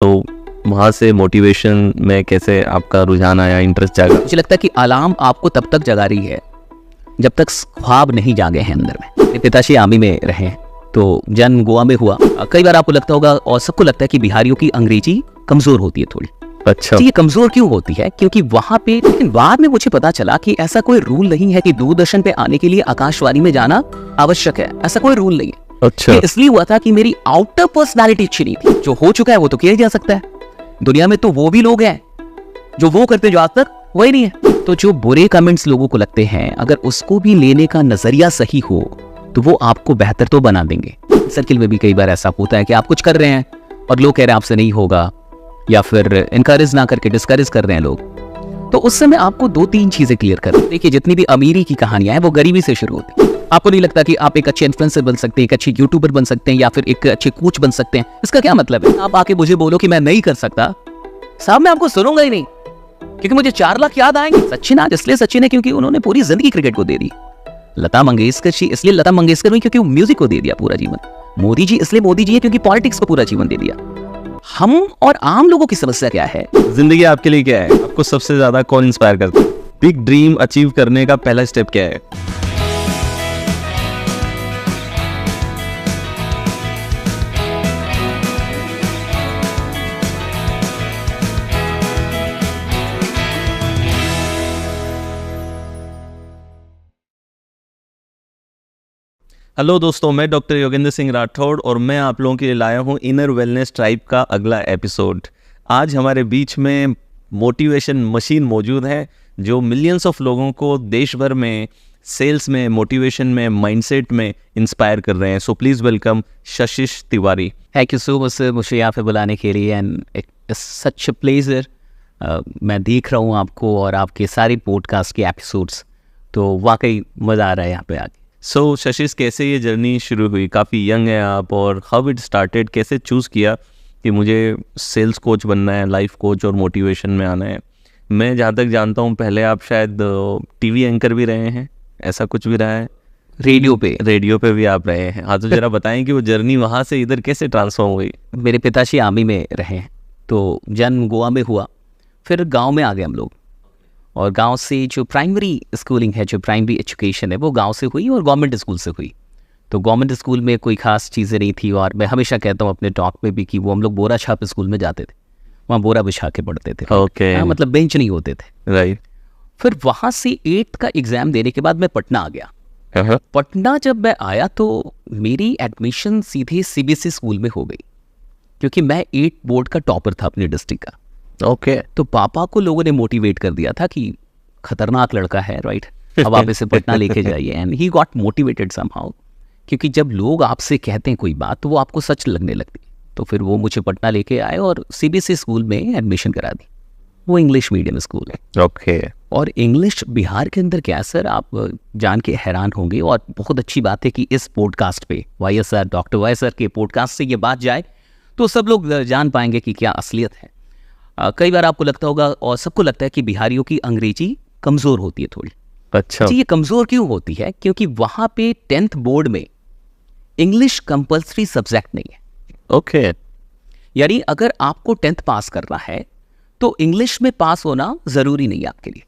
तो वहाँ से मोटिवेशन में कैसे आपका रुझान आया, इंटरेस्ट जागा? मुझे लगता है कि अलार्म आपको तब तक जगा रही है जब तक ख्वाब नहीं जागे हैं अंदर में। मेरे पिताश्री आर्मी में रहे हैं, तो जन्म गोवा में हुआ। कई बार आपको लगता होगा और सबको लगता है कि बिहारियों की अंग्रेजी कमजोर होती है थोड़ी। अच्छा, ये कमजोर क्यों होती है? क्योंकि वहां पे, लेकिन बाद में मुझे पता चला कि ऐसा कोई रूल नहीं है कि दूरदर्शन पे आने के लिए आकाशवाणी में जाना आवश्यक है। ऐसा कोई रूल नहीं है। अच्छा, ये इसलिए हुआ था कि मेरी आउटर पर्सनालिटी अच्छी नहीं थी। जो हो चुका है वो तो किया ही जा सकता है। दुनिया में तो वो भी लोग हैं जो वो करते जो आज तक वही नहीं है। तो जो बुरे कमेंट्स लोगों को लगते हैं, अगर उसको भी लेने का नजरिया सही हो तो वो आपको बेहतर तो बना देंगे। सर्किल में भी कई बार ऐसा होता है कि आप कुछ कर रहे हैं और लोग कह रहे हैं आपसे नहीं होगा, या फिर इनकरेज ना करके डिस्करेज कर रहे हैं लोग। तो उस समय आपको 2-3 चीजें क्लियर कर। देखिए, जितनी भी अमीरी की कहानियां हैं वो गरीबी से शुरू होती है। आपको नहीं लगता कि आप एक अच्छे इन्फ्लुएंसर बन सकते हैं, एक अच्छे यूट्यूबर बन सकते हैं, या फिर एक अच्छे कोच बन सकते हैं? इसका क्या मतलब है? आप आके मुझे बोलो कि मैं नहीं कर सकता, साहब मैं आपको सुनूंगा ही नहीं, क्योंकि मुझे 4 लाख याद आएंगे। सचिन आज इसलिए सचिन है क्योंकि उन्होंने पूरी जिंदगी क्रिकेट को दे दी। लता मंगेशकर जी इसलिए लता मंगेशकर हुई क्योंकि वो म्यूजिक को दे दिया पूरा जीवन। मोदी जी इसलिए मोदी जी है क्योंकि पॉलिटिक्स को पूरा जीवन दे दिया। हम और आम लोगों की समस्या क्या है? जिंदगी आपके लिए क्या है? आपको सबसे ज्यादा कौन इंस्पायर करता है? बिग ड्रीम अचीव करने का पहला स्टेप क्या है? हेलो दोस्तों, मैं डॉक्टर योगेंद्र सिंह राठौड़ और मैं आप लोगों के लिए लाया हूँ इनर वेलनेस ट्राइब का अगला एपिसोड। आज हमारे बीच में मोटिवेशन मशीन मौजूद है जो मिलियंस ऑफ लोगों को देश भर में सेल्स में, मोटिवेशन में, माइंडसेट में इंस्पायर कर रहे हैं। So please welcome Shashish Tiwari. Thank you so much sir, मुझे यहाँ पे बुलाने के लिए, and it's such a pleasure. मैं देख रहा हूँ आपको और आपके सारे पॉडकास्ट के एपिसोड्स, तो वाकई मज़ा आ रहा है यहाँ पे आके। सो शशिश, कैसे ये जर्नी शुरू हुई? काफ़ी यंग है आप, और हाउ इट स्टार्टेड, कैसे चूज़ किया कि मुझे सेल्स कोच बनना है, लाइफ कोच और मोटिवेशन में आना है? मैं जहाँ तक जानता हूँ पहले आप शायद टीवी एंकर भी रहे हैं, ऐसा कुछ भी रहा है? रेडियो पे भी आप रहे हैं। हाँ, तो जरा बताएं कि वो जर्नी वहाँ से इधर कैसे ट्रांसफॉर्म हुई? मेरे पिताश्री आर्मी में रहे हैं, तो जन्म गोवा में हुआ, फिर गांव में आ गए हम लोग। और गांव से जो प्राइमरी स्कूलिंग है, जो प्राइमरी एजुकेशन है, वो गांव से हुई और गवर्नमेंट स्कूल से हुई। तो गवर्नमेंट स्कूल में कोई खास चीज़ें नहीं थी, और मैं हमेशा कहता हूँ अपने टॉक में भी कि वो हम लोग बोरा छाप स्कूल में जाते थे, वहाँ बोरा बिछा के पढ़ते थे। ओके, मतलब बेंच नहीं होते थे। राइट। फिर वहाँ से 8th का एग्ज़ाम देने के बाद मैं पटना आ गया। पटना जब मैं आया तो मेरी एडमिशन सीधे सीबीएसई स्कूल में हो गई, क्योंकि मैं 8 बोर्ड का टॉपर था अपने डिस्ट्रिक्ट का। ओके, तो पापा को लोगों ने मोटिवेट कर दिया था कि खतरनाक लड़का है, राइट, अब आप इसे पटना लेके जाइए। And he got motivated somehow, क्योंकि जब लोग आपसे कहते हैं कोई बात तो वो आपको सच लगने लगती है। तो फिर वो मुझे पटना लेके आए और सीबीएसई स्कूल में एडमिशन करा दी। वो इंग्लिश मीडियम स्कूल है। ओके। और इंग्लिश बिहार के अंदर क्या सर, आप जान के हैरान होंगे। और बहुत अच्छी बात है कि इस पॉडकास्ट पे वाईएसआर, डॉक्टर वाईएसआर के पॉडकास्ट से ये बात जाए तो सब लोग जान पाएंगे कि क्या असलियत है। कई बार आपको लगता होगा और सबको लगता है कि बिहारियों की अंग्रेजी कमज़ोर होती है थोड़ी। अच्छा, जी, ये कमज़ोर क्यों होती है? क्योंकि वहाँ पे 10th बोर्ड में इंग्लिश कंपल्सरी सब्जेक्ट नहीं है। ओके। यानी अगर आपको 10th पास करना है तो इंग्लिश में पास होना ज़रूरी नहीं है आपके लिए।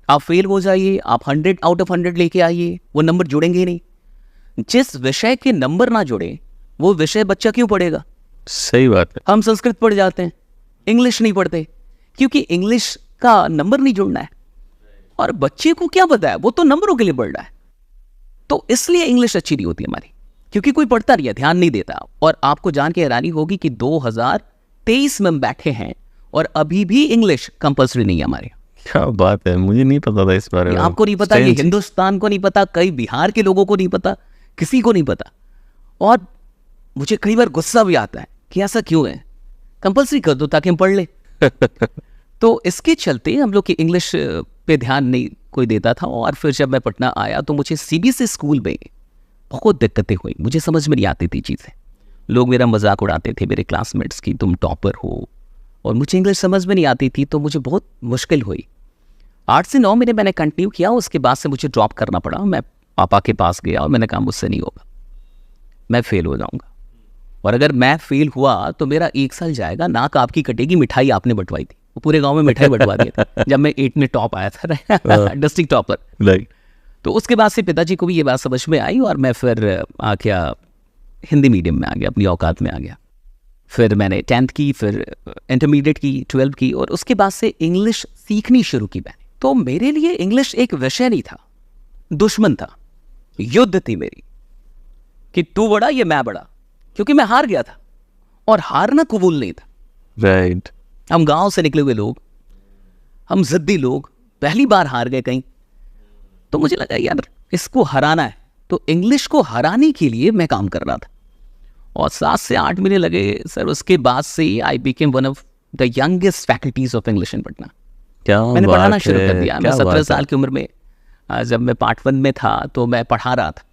आप फेल हो जाइए, आप 100 आउट ऑफ 100 लेके आइए, वो नंबर जुड़ेंगे ही नहीं। जिस विषय के नंबर ना जुड़े वो विषय बच्चा क्यों पढ़ेगा? सही बात है। हम संस्कृत पढ़ जाते हैं, इंग्लिश नहीं पढ़ते, क्योंकि इंग्लिश का नंबर नहीं जुड़ना है। और बच्चे को क्या पता है, वो तो नंबरों के लिए पढ़ रहा है। तो इसलिए इंग्लिश अच्छी नहीं होती हमारी, क्योंकि कोई पढ़ता नहीं है, ध्यान नहीं देता। और आपको जान के हैरानी होगी कि 2023 में हम बैठे हैं और अभी भी इंग्लिश कंपल्सरी नहीं है हमारे। क्या बात है, मुझे नहीं पता था इस बारे में। आपको नहीं पता, ये हिंदुस्तान को नहीं पता, कई बिहार के लोगों को नहीं पता, किसी को नहीं पता। और मुझे कई बार गुस्सा भी आता है कि ऐसा क्यों है, कंपल्सरी कर दो ताकि हम पढ़ ले। तो इसके चलते हम लोग की इंग्लिश पे ध्यान नहीं कोई देता था। और फिर जब मैं पटना आया तो मुझे सीबीएसई स्कूल में बहुत दिक्कतें हुई, मुझे समझ में नहीं आती थी चीज़ें। लोग मेरा मजाक उड़ाते थे, मेरे क्लासमेट्स की, तुम टॉपर हो, और मुझे इंग्लिश समझ में नहीं आती थी, तो मुझे बहुत मुश्किल हुई। 8 से 9 महीने मैंने कंटिन्यू किया, उसके बाद से मुझे ड्रॉप करना पड़ा। मैं पापा के पास गया और मैंने कहा मुझसे नहीं होगा, मैं फेल हो जाऊँगा। और अगर मैं फेल हुआ तो मेरा 1 साल जाएगा, नाक आपकी कटेगी, मिठाई आपने बंटवाई थी, वो पूरे गांव में मिठाई बंटवा दिया था जब मैं 8 में टॉप आया था डिस्ट्रिक्ट टॉपर। राइट। तो उसके बाद से पिताजी को भी ये बात समझ में आई और मैं फिर आ गया हिंदी मीडियम में आ गया, अपनी औकात में आ गया। फिर मैंने 10th की, फिर इंटरमीडिएट की, 12th की, और उसके बाद से इंग्लिश सीखनी शुरू की मैंने। तो मेरे लिए इंग्लिश एक विषय नहीं था, दुश्मन था, युद्ध थी मेरी, कि तू बड़ा ये मैं बड़ा, क्योंकि मैं हार गया था और हारना कबूल नहीं था। राइट। हम गांव से निकले हुए लोग, हम जिद्दी लोग, पहली बार हार गए कहीं, तो मुझे लगा यार इसको हराना है। तो इंग्लिश को हराने के लिए मैं काम कर रहा था और 7 से 8 महीने लगे सर। उसके बाद से I became one of the youngest faculties of English in Patna. क्या मैंने बात पढ़ाना शुरू है, कर दिया। मैं क्या 17 बात साल की उम्र में, जब मैं पार्ट 1 में था तो मैं पढ़ा रहा था।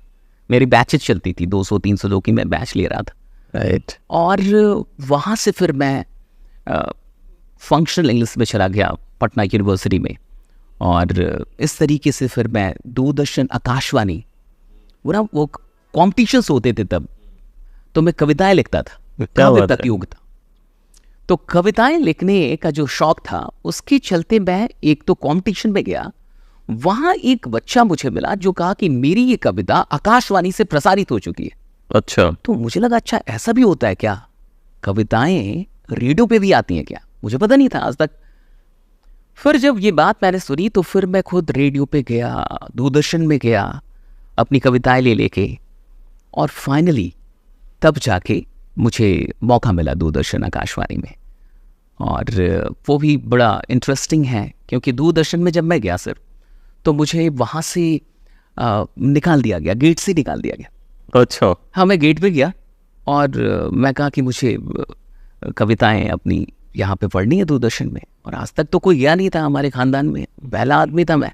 मेरी बैचेज चलती थी, 200-300 लोग की मैं बैच ले रहा था। राइट। और वहाँ से फिर मैं फंक्शनल इंग्लिश में चला गया पटना यूनिवर्सिटी में, और इस तरीके से फिर मैं दूरदर्शन, आकाशवाणी, वो कॉम्पिटिशन्स होते थे तब, तो मैं कविताएं लिखता था, क्या काव्य बात है। प्रतियोगिता। तो कविताएं लिखने का जो शौक था उसके चलते मैं एक तो कंपटीशन में गया। वहां एक बच्चा मुझे मिला जो कहा कि मेरी ये कविता आकाशवाणी से प्रसारित हो चुकी है। अच्छा। तो मुझे लगा अच्छा ऐसा भी होता है क्या, कविताएं रेडियो पे भी आती हैं क्या, मुझे पता नहीं था आज तक। फिर जब ये बात मैंने सुनी तो फिर मैं खुद रेडियो पे गया, दूरदर्शन में गया अपनी कविताएं ले लेके, और फाइनली तब जाके मुझे मौका मिला दूरदर्शन, आकाशवाणी में। और वो भी बड़ा इंटरेस्टिंग है क्योंकि दूरदर्शन में जब मैं गया सर, तो मुझे वहाँ से निकाल दिया गया, गेट से निकाल दिया गया। अच्छा। हाँ, मैं गेट पे गया और मैं कहा कि मुझे कविताएं अपनी यहाँ पे पढ़नी है दूरदर्शन में, और आज तक तो कोई गया नहीं था हमारे ख़ानदान में, पहला आदमी था मैं।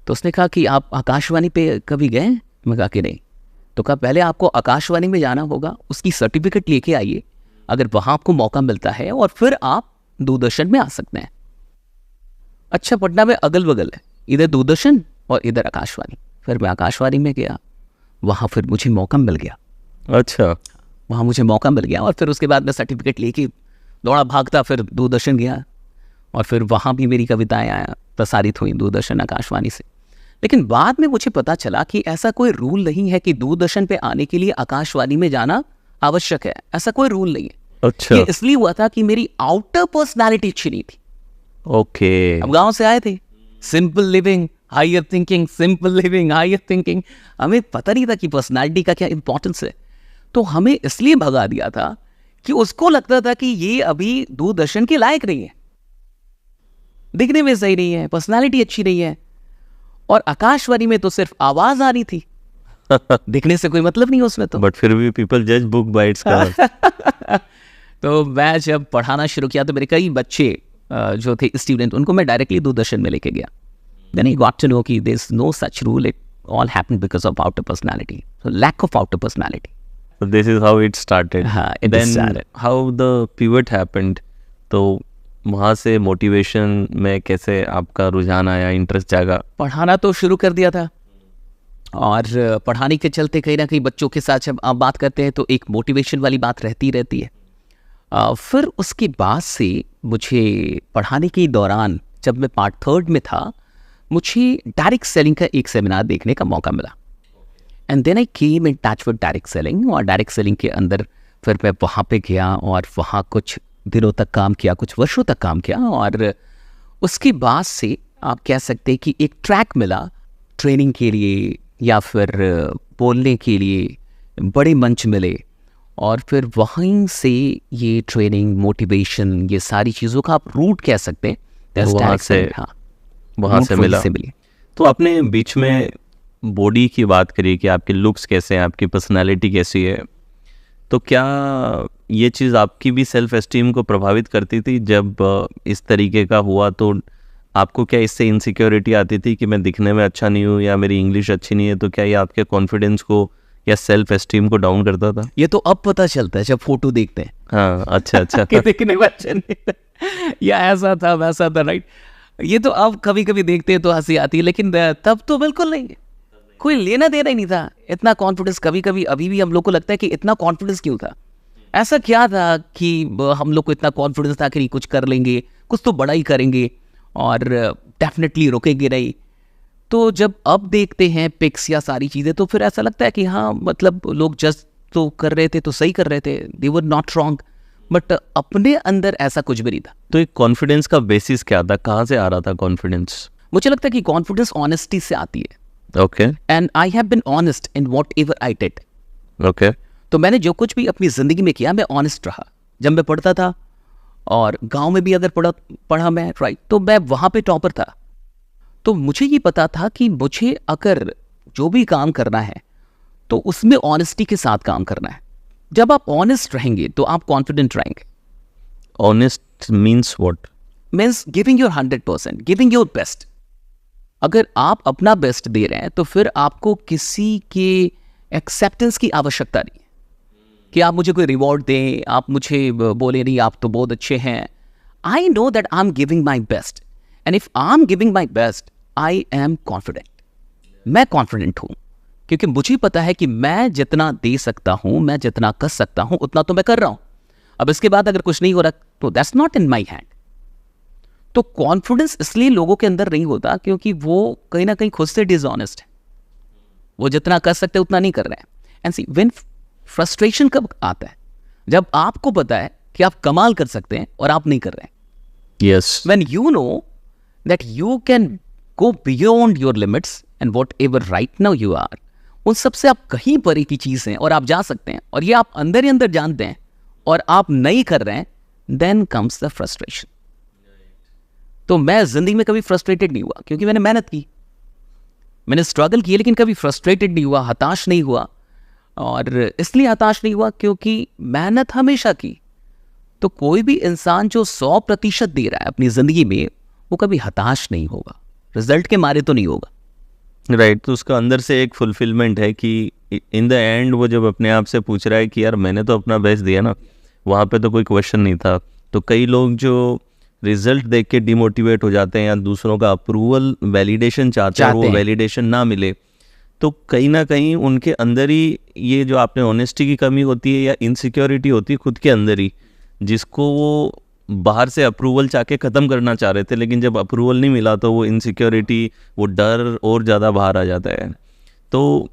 तो उसने कहा कि आप आकाशवाणी पे कभी गए? मैं कहा कि नहीं। तो कहा पहले आपको आकाशवाणी में जाना होगा, उसकी सर्टिफिकेट लेके आइए, अगर वहाँ आपको मौका मिलता है और फिर आप दूरदर्शन में आ सकते हैं। अच्छा, पटना में अगल बगल है, इधर दूरदर्शन और इधर आकाशवाणी। फिर मैं आकाशवाणी में गया, वहाँ फिर मुझे मौका मिल गया। अच्छा। वहाँ मुझे मौका मिल गया और फिर उसके बाद मैं सर्टिफिकेट लेके दौड़ा भागता फिर दूरदर्शन गया, और फिर वहाँ भी मेरी कविताएं आया प्रसारित हुई दूरदर्शन, आकाशवाणी से। लेकिन बाद में मुझे पता चला कि ऐसा कोई रूल नहीं है कि दूरदर्शन पे आने के लिए आकाशवाणी में जाना आवश्यक है, ऐसा कोई रूल नहीं है। अच्छा। ये इसलिए हुआ था कि मेरी आउटर पर्सनालिटी अच्छी नहीं थी। ओके। हम गांव से आए थे, simple living higher thinking, simple living higher thinking, हमें पता नहीं था कि पर्सनालिटी का क्या इंपॉर्टेंस है। तो हमें इसलिए भगा दिया था कि उसको लगता था कि ये अभी दूरदर्शन के लायक नहीं है, दिखने में सही नहीं है, पर्सनालिटी अच्छी नहीं है, और आकाशवाणी में तो सिर्फ आवाज आ रही थी, दिखने से कोई मतलब नहीं उसमें तो। बट फिर भी पीपल जज बुक बाय इट्स कवर। तो मैं जब पढ़ाना शुरू किया तो मेरे कई बच्चे जो थे स्टूडेंट, उनको मैं डायरेक्टली दूरदर्शन में लेके गया। Then I got to know कि there is no such rule, it all happened because of outer personality, so lack of outer personality. So this is how it started. हाँ, it Then started. how the pivot happened? तो वहाँ से motivation में कैसे आपका रुझान आया, interest जागा? पढ़ाना तो शुरू कर दिया था, और पढ़ाने के चलते कहीं ना कहीं बच्चों के साथ जब आप बात करते हैं तो एक मोटिवेशन वाली बात रहती है। फिर उसके बाद से मुझे पढ़ाने के दौरान जब मैं पार्ट 3 में था, मुझे डायरेक्ट सेलिंग का एक सेमिनार देखने का मौका मिला, and then I came in touch with direct selling. और डायरेक्ट सेलिंग के अंदर फिर मैं वहाँ पे गया और वहाँ कुछ दिनों तक काम किया, कुछ वर्षों तक काम किया, और उसके बाद से आप कह सकते हैं कि एक ट्रैक मिला ट्रेनिंग के लिए या फिर बोलने के लिए, बड़े मंच मिले, और फिर वहीं से ये ट्रेनिंग, मोटिवेशन, ये सारी चीज़ों का आप रूट कह सकते हैं, वहाँ से, हाँ, वहाँ से मिला। तो आपने बीच में बॉडी की बात करी कि आपके लुक्स कैसे हैं, आपकी पर्सनालिटी कैसी है, तो क्या ये चीज़ आपकी भी सेल्फ एस्टीम को प्रभावित करती थी? जब इस तरीके का हुआ तो आपको क्या इससे इनसिक्योरिटी आती थी कि मैं दिखने में अच्छा नहीं हूँ या मेरी इंग्लिश अच्छी नहीं है, तो क्या ये आपके कॉन्फिडेंस को या सेल्फ एस्टीम को डाउन करता था? ये तो अब पता चलता है जब फोटो देखते हैं। हाँ, अच्छा। कि दिखने में अच्छा नहीं था या ऐसा था वैसा था, राइट। ये तो अब कभी कभी देखते हैं तो हंसी आती है, लेकिन तब तो बिल्कुल नहीं, कोई लेना देना ही नहीं था। इतना कॉन्फिडेंस, कभी कभी अभी भी हम लोग को लगता है कि इतना कॉन्फिडेंस क्यों था, ऐसा क्या था कि हम लोग को इतना कॉन्फिडेंस था कि कुछ कर लेंगे, कुछ तो बड़ा ही करेंगे और डेफिनेटली रुकेंगे नहीं। तो जब अब देखते हैं पिक्स या सारी चीज़ें तो फिर ऐसा लगता है कि हाँ मतलब लोग जस्ट तो कर रहे थे तो सही कर रहे थे, दे वर नॉट रॉन्ग, बट अपने अंदर ऐसा कुछ भी नहीं था। तो एक कॉन्फिडेंस का बेसिस क्या था, कहाँ से आ रहा था कॉन्फिडेंस? मुझे लगता है कि कॉन्फिडेंस ऑनेस्टी से आती है। Okay and I have been honest in whatever I did. Okay. तो मैंने जो कुछ भी अपनी ज़िंदगी में किया मैं ऑनेस्ट रहा। जब मैं पढ़ता था और गांव में भी अगर पढ़ा मैं राइट, तो मैं वहाँ पे टॉपर था। तो मुझे ये पता था कि मुझे अगर जो भी काम करना है तो उसमें ऑनेस्टी के साथ काम करना है। जब आप ऑनेस्ट रहेंगे तो आप कॉन्फिडेंट रहेंगे। Honest means what? Means giving your 100%, giving your best. अगर आप अपना बेस्ट दे रहे हैं तो फिर आपको किसी के एक्सेप्टेंस की आवश्यकता नहीं है कि आप मुझे कोई रिवॉर्ड दें, आप मुझे बोले नहीं आप तो बहुत अच्छे हैं। I know that I am giving my best and if I am giving my best I am confident. मैं कॉन्फिडेंट हूं क्योंकि मुझे पता है कि मैं जितना दे सकता हूं, मैं जितना कर सकता हूं उतना तो मैं कर रहा हूं। अब इसके बाद अगर कुछ नहीं हो रहा तो that's not in my hand. तो कॉन्फिडेंस इसलिए लोगों के अंदर नहीं होता क्योंकि वो कहीं ना कहीं खुद से डिसऑनेस्ट है। वो जितना कर सकते उतना नहीं कर रहे हैं। एंड सी व्हेन फ्रस्ट्रेशन कब आता है? जब आपको पता है कि आप कमाल कर सकते हैं और आप नहीं कर रहे हैं। Yes. When you know that you can go beyond your limits and whatever right now you are, उन सबसे आप कहीं परे की चीज हैं और आप जा सकते हैं और ये आप अंदर ही अंदर जानते हैं और आप नहीं कर रहे हैं, देन कम्स द फ्रस्ट्रेशन। तो मैं जिंदगी में कभी फ्रस्ट्रेटेड नहीं हुआ क्योंकि मैंने मेहनत की, मैंने स्ट्रगल किया, लेकिन कभी फ्रस्ट्रेटेड नहीं हुआ, हताश नहीं हुआ। और इसलिए हताश नहीं हुआ क्योंकि मेहनत हमेशा की। तो कोई भी इंसान जो 100% दे रहा है अपनी जिंदगी में वो कभी हताश नहीं होगा, रिजल्ट के मारे तो नहीं होगा। राइट तो उसका अंदर से एक फुलफिलमेंट है कि इन द एंड वो जब अपने आप से पूछ रहा है कि यार मैंने तो अपना बेस्ट दिया ना, वहाँ पे तो कोई क्वेश्चन नहीं था। तो कई लोग जो रिजल्ट देख के डिमोटिवेट हो जाते हैं या दूसरों का अप्रूवल वैलिडेशन चाहते हैं, वो वैलिडेशन ना मिले, तो कहीं ना कहीं उनके अंदर ही ये जो आपने ऑनेस्टी की कमी होती है या इनसिक्योरिटी होती है खुद के अंदर ही, जिसको वो बाहर से अप्रूवल चाह के ख़त्म करना चाह रहे थे, लेकिन जब अप्रूवल नहीं मिला तो वो इनसिक्योरिटी, वो डर और ज़्यादा बाहर आ जाता है। तो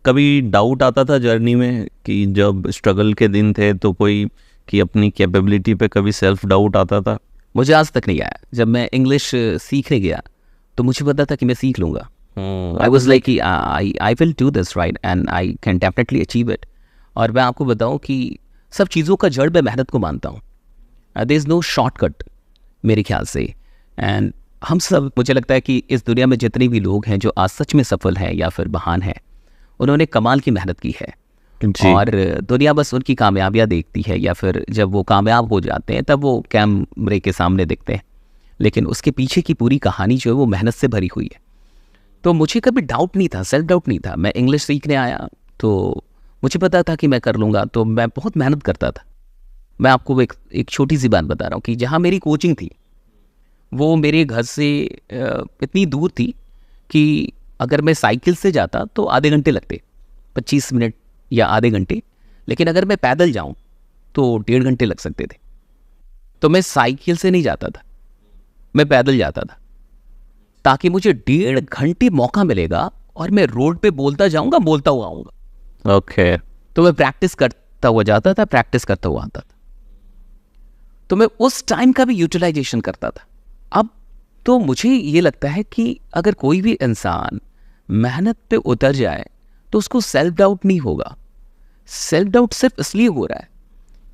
कभी डाउट आता था जर्नी में कि जब स्ट्रगल के दिन थे तो कोई कि अपनी कैपेबिलिटी पे कभी सेल्फ डाउट आता था? मुझे आज तक नहीं आया। जब मैं इंग्लिश सीखने गया तो मुझे पता था कि मैं सीख लूँगा। I was like I will do this right and I can definitely achieve it. और मैं आपको बताऊँ कि सब चीज़ों का जड़ मैं मेहनत को मानता हूँ। देयर इज़ नो शॉर्टकट मेरे ख्याल से। एंड हम सब, मुझे लगता है कि इस दुनिया में जितने भी लोग हैं जो आज सच में सफल हैं या फिर महान हैं, उन्होंने कमाल की मेहनत की है। और दुनिया बस उनकी कामयाबियाँ देखती है या फिर जब वो कामयाब हो जाते हैं तब वो कैमरे के सामने दिखते हैं, लेकिन उसके पीछे की पूरी कहानी जो है वो मेहनत से भरी हुई है। तो मुझे कभी डाउट नहीं था, सेल्फ डाउट नहीं था। मैं इंग्लिश सीखने आया तो मुझे पता था कि मैं कर लूँगा, तो मैं बहुत मेहनत करता था। मैं आपको एक छोटी सी बात बता रहा हूँ कि जहाँ मेरी कोचिंग थी वो मेरे घर से इतनी दूर थी कि अगर मैं साइकिल से जाता तो आधे घंटे लगते, 25 मिनट या आधे घंटे, लेकिन अगर मैं पैदल जाऊं तो 1.5 घंटे लग सकते थे। तो मैं साइकिल से नहीं जाता था, मैं पैदल जाता था ताकि मुझे 1.5 घंटे मौका मिलेगा और मैं रोड पे बोलता जाऊंगा, बोलता हुआ आऊंगा। ओके तो मैं प्रैक्टिस करता हुआ जाता था, प्रैक्टिस करता हुआ आता था। तो मैं उस टाइम का भी यूटिलाइजेशन करता था। अब तो मुझे ये लगता है कि अगर कोई भी इंसान मेहनत पे उतर जाए तो उसको सेल्फ डाउट नहीं होगा। सेल्फ डाउट सिर्फ इसलिए हो रहा है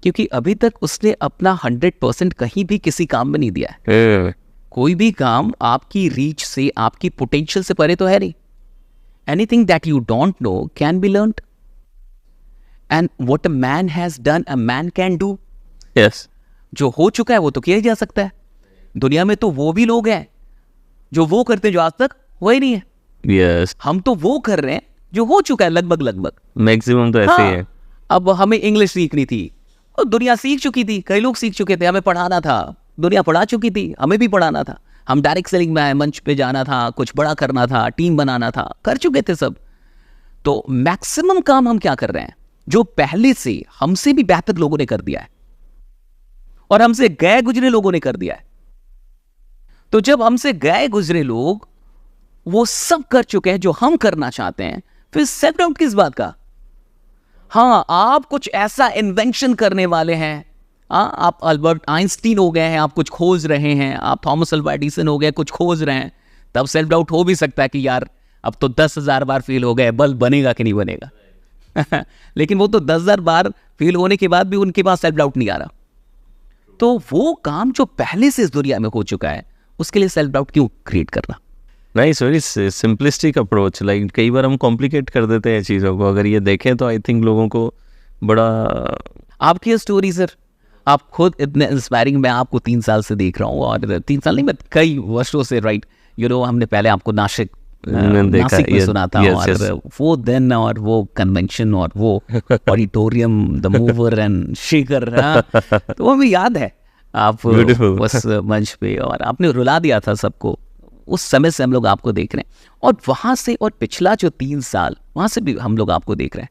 क्योंकि अभी तक उसने अपना 100% कहीं भी किसी काम में नहीं दिया है। कोई भी काम आपकी रीच से, आपकी पोटेंशियल से परे तो है नहीं। Anything that you don't know can be learned and what a man has done a man can do. Yes, जो हो चुका है वो तो किया ही जा सकता है। दुनिया में तो वो भी लोग हैं जो वो करते हैं जो आज तक हुआ ही नहीं है। यस, हम तो वो कर रहे हैं जो हो चुका है लगभग। मैक्सिमम तो ऐसे ही है। अब हमें इंग्लिश सीखनी थी और दुनिया सीख चुकी थी, कई लोग सीख चुके थे। हमें पढ़ाना था, दुनिया पढ़ा चुकी थी, हमें भी पढ़ाना था। हम डायरेक्ट सेलिंग में आए, मंच पे जाना था, कुछ बड़ा करना था, टीम बनाना था, कर चुके थे सब। तो मैक्सिमम काम हम क्या कर रहे हैं? जो पहले से हमसे भी बेहतर लोगों ने कर दिया है और हमसे गए गुजरे लोगों ने कर दिया है। तो जब हमसे गए गुजरे लोग वो सब कर चुके हैं जो हम करना चाहते हैं, फिर सेल्फ डाउट किस बात का? हाँ, आप कुछ ऐसा इन्वेंशन करने वाले हैं, आप अल्बर्ट आइंस्टीन हो गए हैं, आप कुछ खोज रहे हैं, आप थॉमस अल्वा एडिसन हो गए, कुछ खोज रहे हैं, तब सेल्फ डाउट हो भी सकता है कि यार अब तो 10,000 बार फेल हो गए, बल्ब बनेगा कि नहीं बनेगा। लेकिन वो तो 10,000 बार फेल होने के बाद भी उनके पास सेल्फ डाउट नहीं आ रहा। तो वो काम जो पहले से इस दुनिया में हो चुका है उसके लिए सेल्फ डाउट क्यों क्रिएट करना? Nice, very simplistic approach. Like कई बार हम कॉम्प्लिकेट कर देते हैं चीज़ों को। अगर ये देखें तो आई थिंक लोगों को बड़ा। आपकी स्टोरी सर, आप खुद इतने इंस्पायरिंग, मैं आपको 3 साल से देख रहा हूँ, और 3 साल नहीं, मैं कई वर्षों से, राइट, हमने पहले आपको नासिक में सुना था, और वो दिन और वो कन्वेंशन और वो auditorium, the mover and shaker, तो वो भी याद है आप उस मंच पे, और आपने रुला दिया था सबको। उस समय से हम लोग आपको देख रहे हैं, और वहाँ से और पिछला जो 3 साल वहाँ से भी हम लोग आपको देख रहे हैं।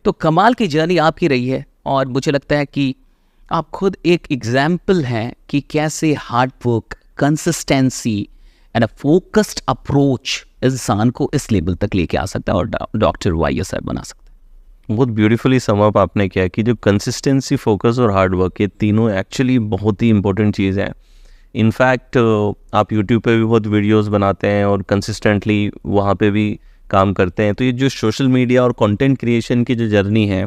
तो कमाल की जर्नी आपकी रही है, और मुझे लगता है कि आप खुद एक एग्जाम्पल हैं कि कैसे hard work, consistency and a focused approach इंसान को इस लेवल तक लेके आ सकता है और डॉक्टर YSR बना सकता है। बहुत ब्यूटीफुली सम अप आपने किया कि जो कंसिस्टेंसी, फोकस और हार्ड वर्क, ये तीनों एक्चुअली बहुत ही इंपॉर्टेंट चीज़ है। इनफैक्ट आप यूट्यूब पे भी बहुत वीडियोस बनाते हैं और कंसिस्टेंटली वहाँ पे भी काम करते हैं। तो ये जो सोशल मीडिया और कंटेंट क्रिएशन की जो जर्नी है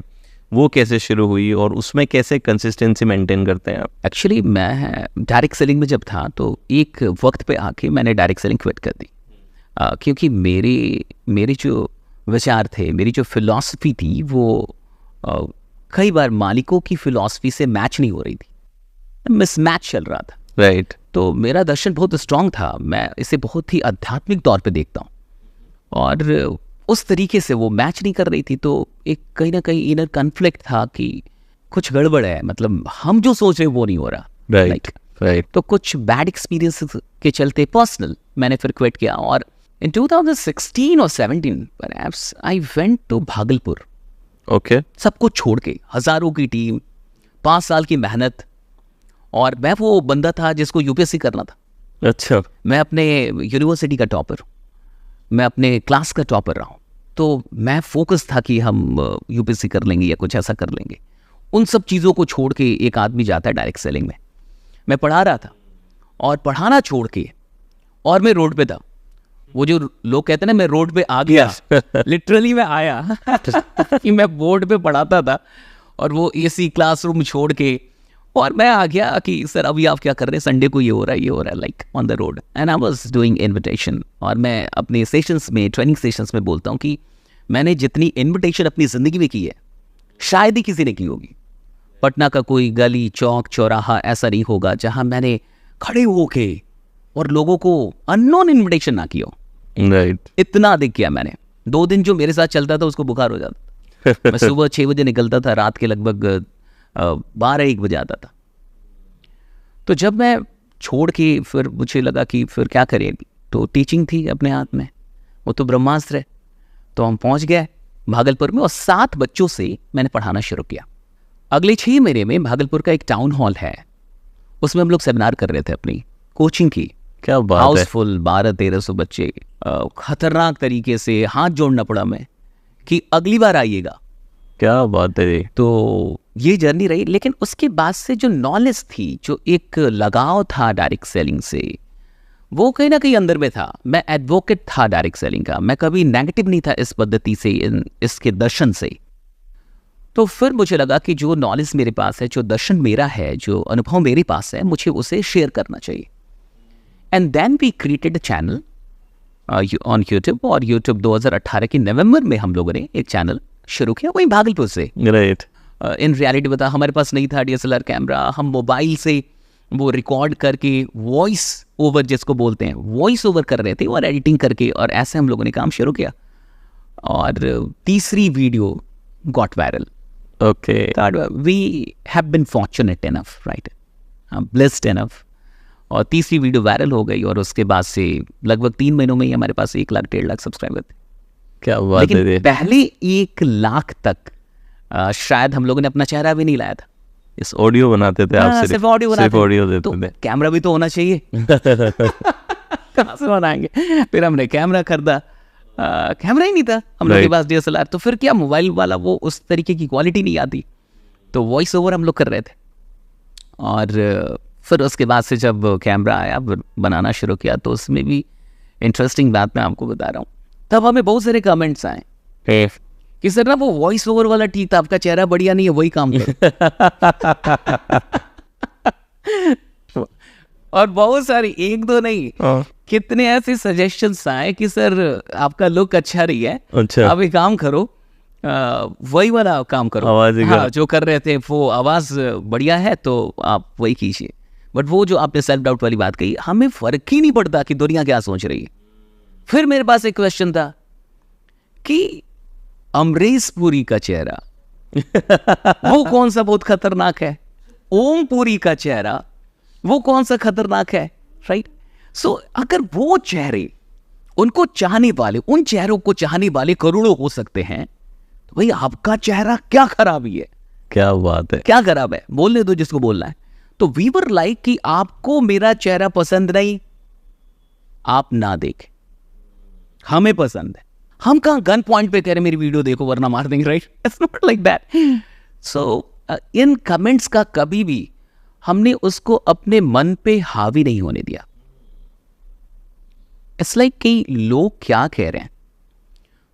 वो कैसे शुरू हुई और उसमें कैसे कंसिस्टेंसी मेंटेन करते हैं आप? एक्चुअली मैं डायरेक्ट सेलिंग में जब था तो एक वक्त पे आके मैंने डायरेक्ट सेलिंग क्विट कर दी, क्योंकि मेरे जो विचार थे, मेरी जो फिलॉसफी थी, वो कई बार मालिकों की फिलॉसफी से मैच नहीं हो रही थी, मिसमैच चल रहा था। राइट। तो मेरा दर्शन बहुत स्ट्रांग था, मैं इसे बहुत ही आध्यात्मिक तौर पे देखता हूँ, और उस तरीके से वो मैच नहीं कर रही थी। तो एक कहीं ना कहीं इनर कॉन्फ्लिक्ट था कि कुछ गड़बड़ है, मतलब हम जो सोच रहे हैं वो नहीं हो रहा। Right, right. तो कुछ बैड एक्सपीरियंस के चलते पर्सनल मैंने फिर क्विट किया, और इन 2016 और 17 perhaps I went to Bhagalpur. Okay. सबको छोड़ के, हजारों की टीम, 5 साल की मेहनत, और मैं वो बंदा था जिसको UPSC करना था। अच्छा। मैं अपने यूनिवर्सिटी का टॉपर, मैं अपने क्लास का टॉपर रहा हूँ, तो मैं फोकस था कि हम UPSC कर लेंगे या कुछ ऐसा कर लेंगे। उन सब चीज़ों को छोड़ के एक आदमी जाता है डायरेक्ट सेलिंग में। मैं पढ़ा रहा था, और पढ़ाना छोड़ के, और मैं रोड पे था। वो जो लोग कहते हैं ना, मैं रोड पे आ गया, लिटरली मैं आया कि मैं बोर्ड पे पढ़ाता था, और वो AC क्लासरूम छोड़ के, और मैं आ गया कि सर अभी आप क्या कर रहे हैं, संडे को ये हो रहा है, ये हो रहा है, like on the road, and I was doing invitation. और मैं अपने सेशंस में, ट्रेनिंग सेशंस में बोलता हूँ कि मैंने जितनी इन्विटेशन अपनी ज़िंदगी में की है शायद ही किसी ने की होगी। पटना का कोई गली, चौक, चौराहा ऐसा नहीं होगा जहाँ मैंने खड़े होके और लोगों को अननोन इन्विटेशन ना किया हो। राइट। इतना अधिक किया मैंने। 2 दिन जो मेरे साथ चलता था उसको बुखार हो जाता। मैं सुबह 6 बजे निकलता था, रात के लगभग 12-1 बजे आता था। तो जब मैं छोड़ के फिर मुझे लगा कि फिर क्या करें, तो टीचिंग थी अपने हाथ में, वो तो ब्रह्मास्त्र है। तो हम पहुंच गए भागलपुर में, और 7 बच्चों से मैंने पढ़ाना शुरू किया। अगले 6 महीने में भागलपुर का एक टाउन हॉल है, उसमें हम लोग सेमिनार कर रहे थे अपनी कोचिंग की। क्या बात है। हाउसफुल 1200-1300 बच्चे। खतरनाक तरीके से हाथ जोड़ना पड़ा मैं कि अगली बार आइएगा। क्या बात है। तो ये जर्नी रही, लेकिन उसके बाद से जो नॉलेज थी, जो एक लगाव था डायरेक्ट सेलिंग से, वो कहीं ना कहीं अंदर में था। मैं एडवोकेट था डायरेक्ट सेलिंग का, मैं कभी नेगेटिव नहीं था इस पद्धति से, इसके दर्शन से। तो फिर मुझे लगा कि जो नॉलेज मेरे पास है, जो दर्शन मेरा है, जो अनुभव मेरे पास है, मुझे उसे शेयर करना चाहिए। And then we created a channel on YouTube, और यूट्यूब 2018 के नवंबर में हम लोगों ने एक चैनल शुरू किया, वहीं भागलपुर से। राइट। इन रियलिटी बता, हमारे पास नहीं था DSLR कैमरा, हम मोबाइल से वो रिकॉर्ड करके वॉइस ओवर, जिसको बोलते हैं, वॉइस ओवर कर रहे थे, और एडिटिंग करके, और ऐसे हम लोगों ने काम शुरू किया। और तीसरी video got viral. Okay. We have been fortunate enough, right, blessed enough. और तीसरी वीडियो वायरल हो गई, और उसके बाद से लगभग 3 महीनों में ही हमारे पास 1 लाख 1.5 लाख सब्सक्राइबर थे। क्या बात है। लेकिन पहले 1 लाख तक शायद हम लोगों ने अपना चेहरा भी नहीं लाया था, इस ऑडियो बनाते थे आप, सिर्फ ऑडियो सिर्फ बनाते ऑडियो थे, तो देते थे। कैमरा भी तो होना चाहिए। कहाँ से बनाएंगे? फिर हमने कैमरा खरीदा, कैमरा ही नहीं था हम लोग के पास DSLR, तो फिर क्या मोबाइल वाला वो उस तरीके की क्वालिटी नहीं आती, तो वॉइस ओवर हम लोग कर रहे थे। और फिर उसके बाद से जब कैमरा आया, बनाना शुरू किया, तो उसमें भी इंटरेस्टिंग बात मैं आपको बता रहा हूँ, तब हमें बहुत सारे कमेंट्स आए कि सर ना वो वॉइस ओवर वाला ठीक था, आपका चेहरा बढ़िया नहीं है, वही काम करो। और बहुत सारी, एक दो नहीं, कितने ऐसे सजेशंस आए कि सर आपका लुक अच्छा नहीं है, अच्छा, आप एक काम करो, वही वाला काम करो, आवाज हाँ जो कर रहे थे वो आवाज बढ़िया है तो आप वही कीजिए। बट वो जो आपने सेल्फ डाउट वाली बात कही, हमें फर्क ही नहीं पड़ता कि दुनिया क्या सोच रही है। फिर मेरे पास एक क्वेश्चन था कि अमरीश पुरी का चेहरा वो कौन सा बहुत खतरनाक है, ओम पुरी का चेहरा वो कौन सा खतरनाक है, राइट? सो अगर वो चेहरे, उनको चाहने वाले, उन चेहरों को चाहने वाले करोड़ों हो सकते हैं, तो भाई आपका चेहरा क्या खराबी है? क्या बात है, क्या खराब है? बोलने दो जिसको बोलना है। तो वी वर लाइक कि आपको मेरा चेहरा पसंद नहीं, आप ना देखें, हमें पसंद है। हम कहां गन पॉइंट पे कह रहे मेरी वीडियो देखो वरना मार देंगे, right? It's not like that. So in comments का कभी भी हमने उसको अपने मन पे हावी नहीं होने दिया। इट्स लाइक कि लोग क्या कह रहे हैं,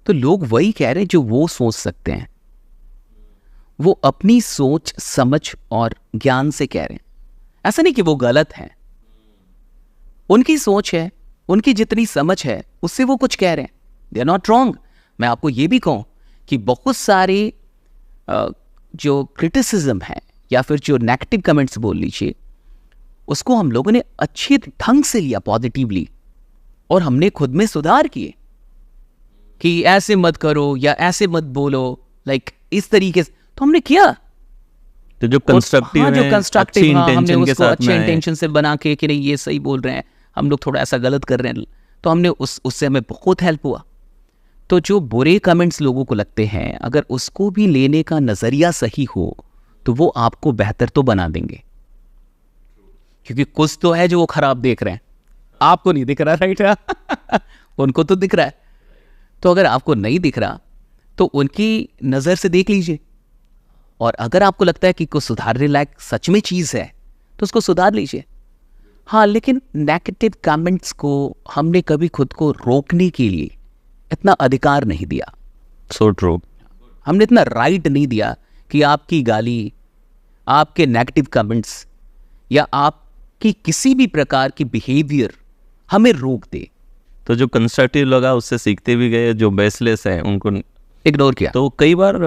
तो लोग वही कह रहे हैं जो वो सोच सकते हैं, वो अपनी सोच समझ और ज्ञान से कह रहे हैं। ऐसा नहीं कि वो गलत हैं, उनकी सोच है, उनकी जितनी समझ है उससे वो कुछ कह रहे हैं, दे आर नॉट रॉन्ग। मैं आपको ये भी कहूं कि बहुत सारे जो क्रिटिसिज्म है या फिर जो नेगेटिव कमेंट्स बोल लीजिए, उसको हम लोगों ने अच्छे ढंग से लिया, पॉजिटिवली, और हमने खुद में सुधार किए कि ऐसे मत करो या ऐसे मत बोलो, लाइक इस तरीके से। तो हमने किया, तो जो कंस्ट्रक्टिव जो कंस्ट्रक्टिव, हमने उसको अच्छे इंटेंशन इंटेंशन से बना के कि नहीं ये सही बोल रहे हैं, हम लोग थोड़ा ऐसा गलत कर रहे हैं, तो हमने उससे हमें बहुत हेल्प हुआ। तो जो बुरे कमेंट्स लोगों को लगते हैं, अगर उसको भी लेने का नजरिया सही हो तो वो आपको बेहतर तो बना देंगे, क्योंकि कुछ तो है जो वो खराब देख रहे हैं, आपको नहीं दिख रहा, राइट? उनको तो दिख रहा है। तो अगर आपको नहीं दिख रहा तो उनकी नजर से देख लीजिए, और अगर आपको लगता है कि कुछ सुधारने लायक सच में चीज है तो उसको सुधार लीजिए। हाँ, लेकिन नेगेटिव कमेंट्स को हमने कभी खुद को रोकने के लिए इतना अधिकार नहीं दिया। So true. हमने इतना राइट नहीं दिया कि आपकी गाली, आपके नेगेटिव कमेंट्स या आपकी किसी भी प्रकार की बिहेवियर हमें रोक दे। तो जो कंस्ट्रक्टिव लगा उससे सीखते भी गए, जो बेसलेस है उनको इग्नोर किया। तो कई बार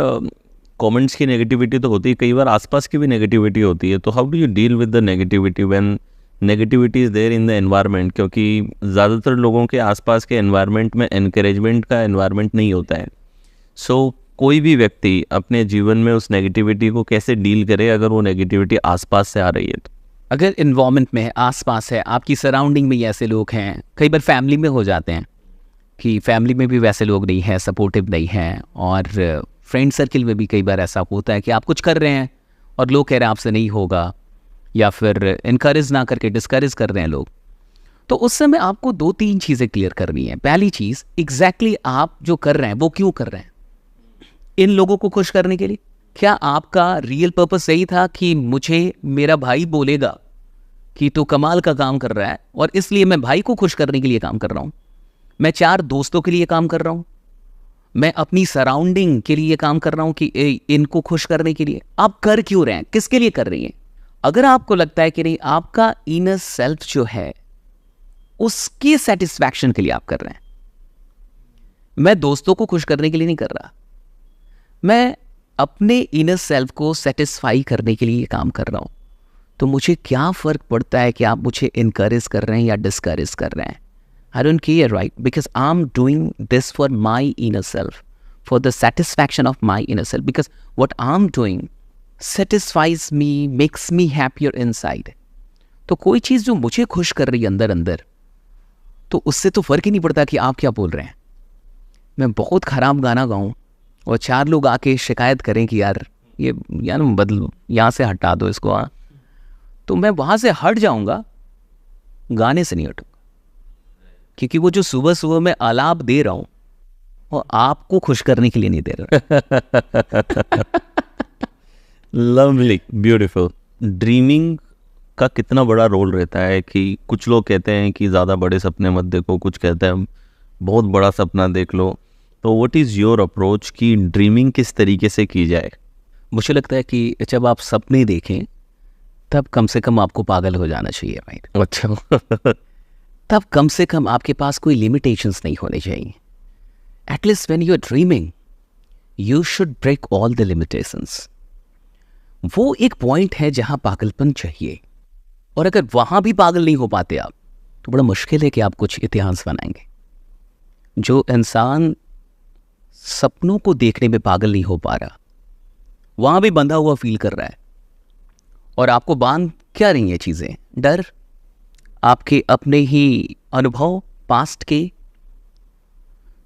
कमेंट्स की नेगेटिविटी तो होती है, कई बार आसपास की भी नेगेटिविटी होती है, तो how do you deal with the negativity when negativity is there in the environment? क्योंकि ज़्यादातर लोगों के आसपास के एनवायरनमेंट में एनकरेजमेंट का एनवायरनमेंट नहीं होता है। सो कोई भी व्यक्ति अपने जीवन में उस नेगेटिविटी को कैसे डील करे अगर वो नेगेटिविटी आसपास से आ रही है? अगर इन्वायरमेंट में है, आसपास है, आपकी सराउंडिंग में ऐसे लोग हैं, कई बार फैमिली में हो जाते हैं कि फैमिली में भी वैसे लोग नहीं हैं, सपोर्टिव नहीं हैं, और फ्रेंड सर्किल में भी कई बार ऐसा होता है कि आप कुछ कर रहे हैं और लोग कह रहे हैं आपसे नहीं होगा, या फिर इनकरेज ना करके डिस्करेज कर रहे हैं लोग। तो उस समय आपको 2-3 चीज़ें क्लियर करनी है। पहली चीज़, एग्जैक्टली आप जो कर रहे हैं वो क्यों कर रहे हैं? इन लोगों को खुश करने के लिए? क्या आपका रियल पर्पस यही था कि मुझे मेरा भाई बोलेगा कि तू कमाल का काम कर रहा है और इसलिए मैं भाई को खुश करने के लिए काम कर रहा हूँ, मैं 4 दोस्तों के लिए काम कर रहा हूँ, मैं अपनी सराउंडिंग के लिए काम कर रहा हूँ कि इनको खुश करने के लिए? आप कर क्यों रहे हैं? किसके लिए कर रही हैं? अगर आपको लगता है कि नहीं, आपका इनर सेल्फ जो है उसके सेटिस्फैक्शन के लिए आप कर रहे हैं, मैं दोस्तों को खुश करने के लिए नहीं कर रहा, मैं अपने इनर सेल्फ को सेटिस्फाई करने के लिए काम कर रहा हूं, तो मुझे क्या फर्क पड़ता है कि आप मुझे इनकरेज कर रहे हैं या डिस्करेज कर रहे हैं? I don't care, right? Because I am doing this for my inner self, for the satisfaction of my inner self, because what I am doing satisfies me, makes me happier inside. तो कोई चीज़ जो मुझे खुश कर रही है अंदर अंदर, तो उससे तो फर्क ही नहीं पड़ता कि आप क्या बोल रहे हैं। मैं बहुत खराब गाना गाऊं और 4 लोग आके शिकायत करें कि यार ये यार बदलो, यहाँ से हटा दो इसको, हाँ, तो मैं वहाँ से हट जाऊँगा, गाने से नहीं हटूँगा। क्योंकि वो जो सुबह सुबह मैं आलाप दे रहा हूँ वो आपको खुश करने के लिए नहीं दे रहा। Lovely, beautiful. ड्रीमिंग का कितना बड़ा रोल रहता है कि कुछ लोग कहते हैं कि ज़्यादा बड़े सपने मत देखो, कुछ कहते हैं बहुत बड़ा सपना देख लो। तो व्हाट इज़ योर अप्रोच कि ड्रीमिंग किस तरीके से की जाए? मुझे लगता है कि जब आप सपने देखें तब कम से कम आपको पागल हो जाना चाहिए भाई। अच्छा। तब कम से कम आपके पास कोई लिमिटेशंस नहीं होने चाहिए। At least when you are dreaming you should break all the limitations. वो एक पॉइंट है जहां पागलपन चाहिए, और अगर वहां भी पागल नहीं हो पाते आप तो बड़ा मुश्किल है कि आप कुछ इतिहास बनाएंगे। जो इंसान सपनों को देखने में पागल नहीं हो पा रहा, वहां भी बंधा हुआ फील कर रहा है। और आपको बांध क्या रही है चीजें? डर, आपके अपने ही अनुभव पास्ट के।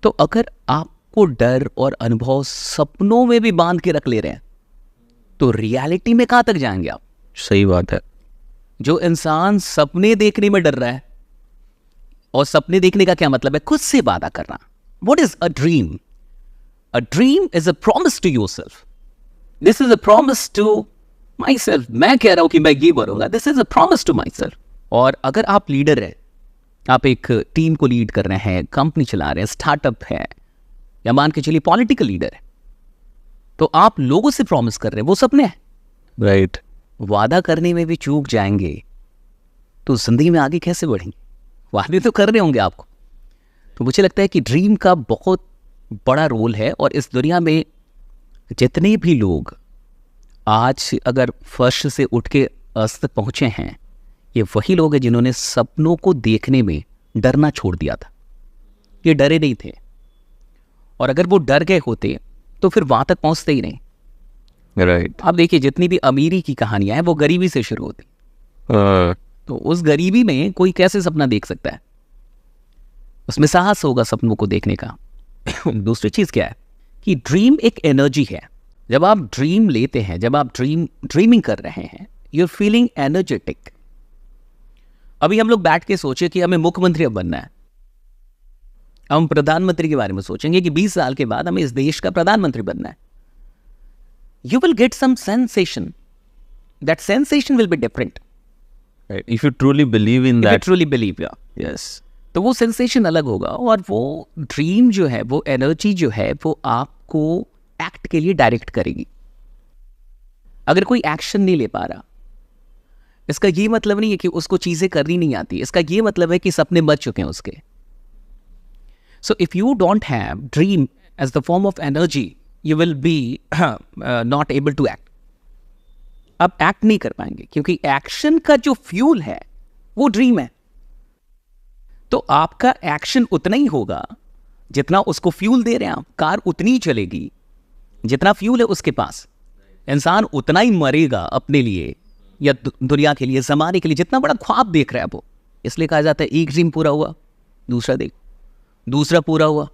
तो अगर आपको डर और अनुभव सपनों में भी बांध के रख ले रहे हैं तो रियलिटी में कहां तक जाएंगे आप? सही बात है। जो इंसान सपने देखने में डर रहा है, और सपने देखने का क्या मतलब है? खुद से वादा करना। What is a dream? A dream is a promise to yourself. This is a promise to myself. मैं कह रहा हूं कि मैं ये बनूंगा, this is a promise to myself. और अगर आप लीडर है, आप एक टीम को लीड कर रहे हैं, कंपनी चला रहे हैं, स्टार्टअप है, या मान के चलिए पॉलिटिकल लीडर है, तो आप लोगों से प्रॉमिस कर रहे हैं, वो सपने हैं। राइट। वादा करने में भी चूक जाएंगे तो जिंदगी में आगे कैसे बढ़ेंगे? वादे तो कर रहे होंगे आपको। तो मुझे लगता है कि ड्रीम का बहुत बड़ा रोल है। और इस दुनिया में जितने भी लोग आज अगर फर्श से उठ के अर्थ तक पहुंचे हैं, ये वही लोग हैं जिन्होंने सपनों को देखने में डरना छोड़ दिया था। ये डरे नहीं थे, और अगर वो डर गए होते तो फिर वहां तक पहुंचते ही नहीं। राइट। आप देखिए जितनी भी अमीरी की कहानियां हैं वो गरीबी से शुरू होती। तो उस गरीबी में कोई कैसे सपना देख सकता है? उसमें साहस होगा सपनों को देखने का। दूसरी चीज क्या है कि ड्रीम एक एनर्जी है। जब आप ड्रीम लेते हैं, जब आप ड्रीमिंग कर रहे हैं, यू आर फीलिंग एनर्जेटिक। अभी हम लोग बैठ के सोचे कि हमें मुख्यमंत्री अब बनना है, हम प्रधानमंत्री के बारे में सोचेंगे कि 20 साल के बाद हमें इस देश का प्रधानमंत्री बनना है। You will get some sensation. That sensation will be different. Right. If you truly believe in If that. you truly believe, yeah. Yes. तो वो सेंसेशन अलग होगा, और वो ड्रीम जो है, वो एनर्जी जो है, वो आपको एक्ट के लिए डायरेक्ट करेगी। अगर कोई एक्शन नहीं ले पा रहा, इसका ये मतलब नहीं है कि उसको चीजें करनी नहीं आती। इसका ये मतलब है कि सपने मर चुके हैं उसके। So if you don't have dream as the form of energy, you will be not able to act. आप एक्ट नहीं कर पाएंगे, क्योंकि एक्शन का जो फ्यूल है वो ड्रीम है। तो आपका एक्शन उतना ही होगा जितना उसको फ्यूल दे रहे हैं आप। कार उतनी ही चलेगी जितना फ्यूल है उसके पास। इंसान उतना ही मरेगा अपने लिए या दुनिया के लिए, जमाने के लिए, जितना बड़ा ख्वाब देख रहा है वो। इसलिए कहा जाता है एक ड्रीम पूरा हुआ, दूसरा देखो, दूसरा पूरा हुआ,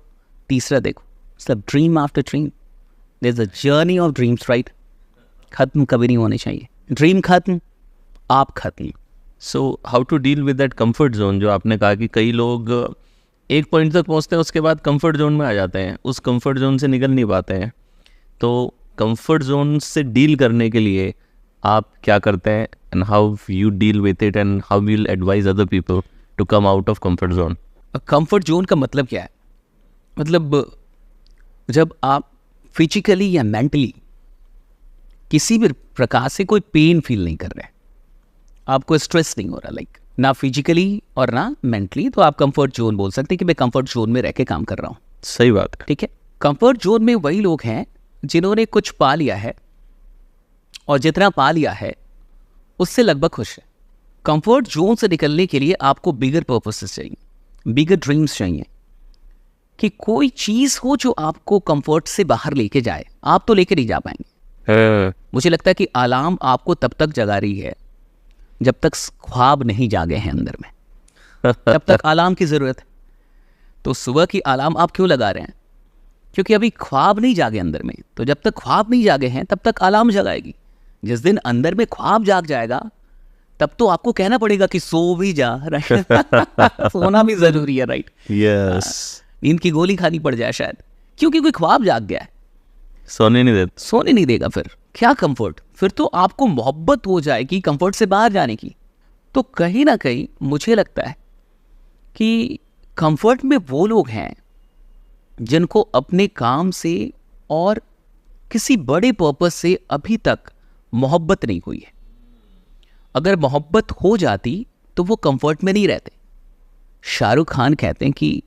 तीसरा देखो। मतलब dream after dream, There's a journey of dreams, right? खत्म कभी नहीं होने चाहिए। ड्रीम खत्म, आप खत्म। So how to deal with that comfort zone? जो आपने कहा कि कई लोग एक पॉइंट तक पहुंचते हैं, उसके बाद कंफर्ट जोन में आ जाते हैं, उस कंफर्ट जोन से निकल नहीं पाते हैं। तो कंफर्ट जोन से डील करने के लिए आप क्या करते हैं, and how you deal with it, and how you will advise other people to come out of comfort zone? Comfort zone का मतलब क्या है? मतलब जब आप फिजिकली या मेंटली किसी भी प्रकार से कोई पेन फील नहीं कर रहे, आपको स्ट्रेस नहीं हो रहा, लाइक ना फिजिकली और ना मेंटली, तो आप कंफर्ट जोन बोल सकते हैं कि मैं कंफर्ट जोन में रह के काम कर रहा हूँ। सही बात है। ठीक है। कंफर्ट जोन में वही लोग हैं जिन्होंने कुछ पा लिया है, और जितना पा लिया है उससे लगभग खुश है। कंफर्ट जोन से निकलने के लिए आपको बिगर पर्पसेस चाहिए, बिगर ड्रीम्स चाहिए, कि कोई चीज हो जो आपको कंफर्ट से बाहर लेके जाए। आप तो लेके नहीं जा पाएंगे। मुझे लगता है कि अलार्म आपको तब तक जगा रही है जब तक ख्वाब नहीं जागे हैं अंदर में, तब तक अलार्म की जरूरत है। तो सुबह की अलार्म आप क्यों लगा रहे हैं? क्योंकि अभी ख्वाब नहीं जागे अंदर में, तो जब तक ख्वाब नहीं जागे हैं तब तक अलार्म जगाएगी। जिस दिन अंदर में ख्वाब जाग जाएगा तब तो आपको कहना पड़ेगा कि सो भी जा, राइट। सोना भी जरूरी है, राइट। यस, नींद की गोली खानी पड़ जाए शायद, क्योंकि कोई ख्वाब जाग गया है, सोने नहीं देता। फिर क्या कंफर्ट, फिर तो आपको मोहब्बत हो जाएगी कंफर्ट से बाहर जाने की। तो कहीं ना कहीं मुझे लगता है कि कंफर्ट में वो लोग हैं जिनको अपने काम से और किसी बड़े पर्पस से अभी तक मोहब्बत नहीं हुई है। अगर मोहब्बत हो जाती तो वो कंफर्ट में नहीं रहते। शाहरुख खान कहते हैं कि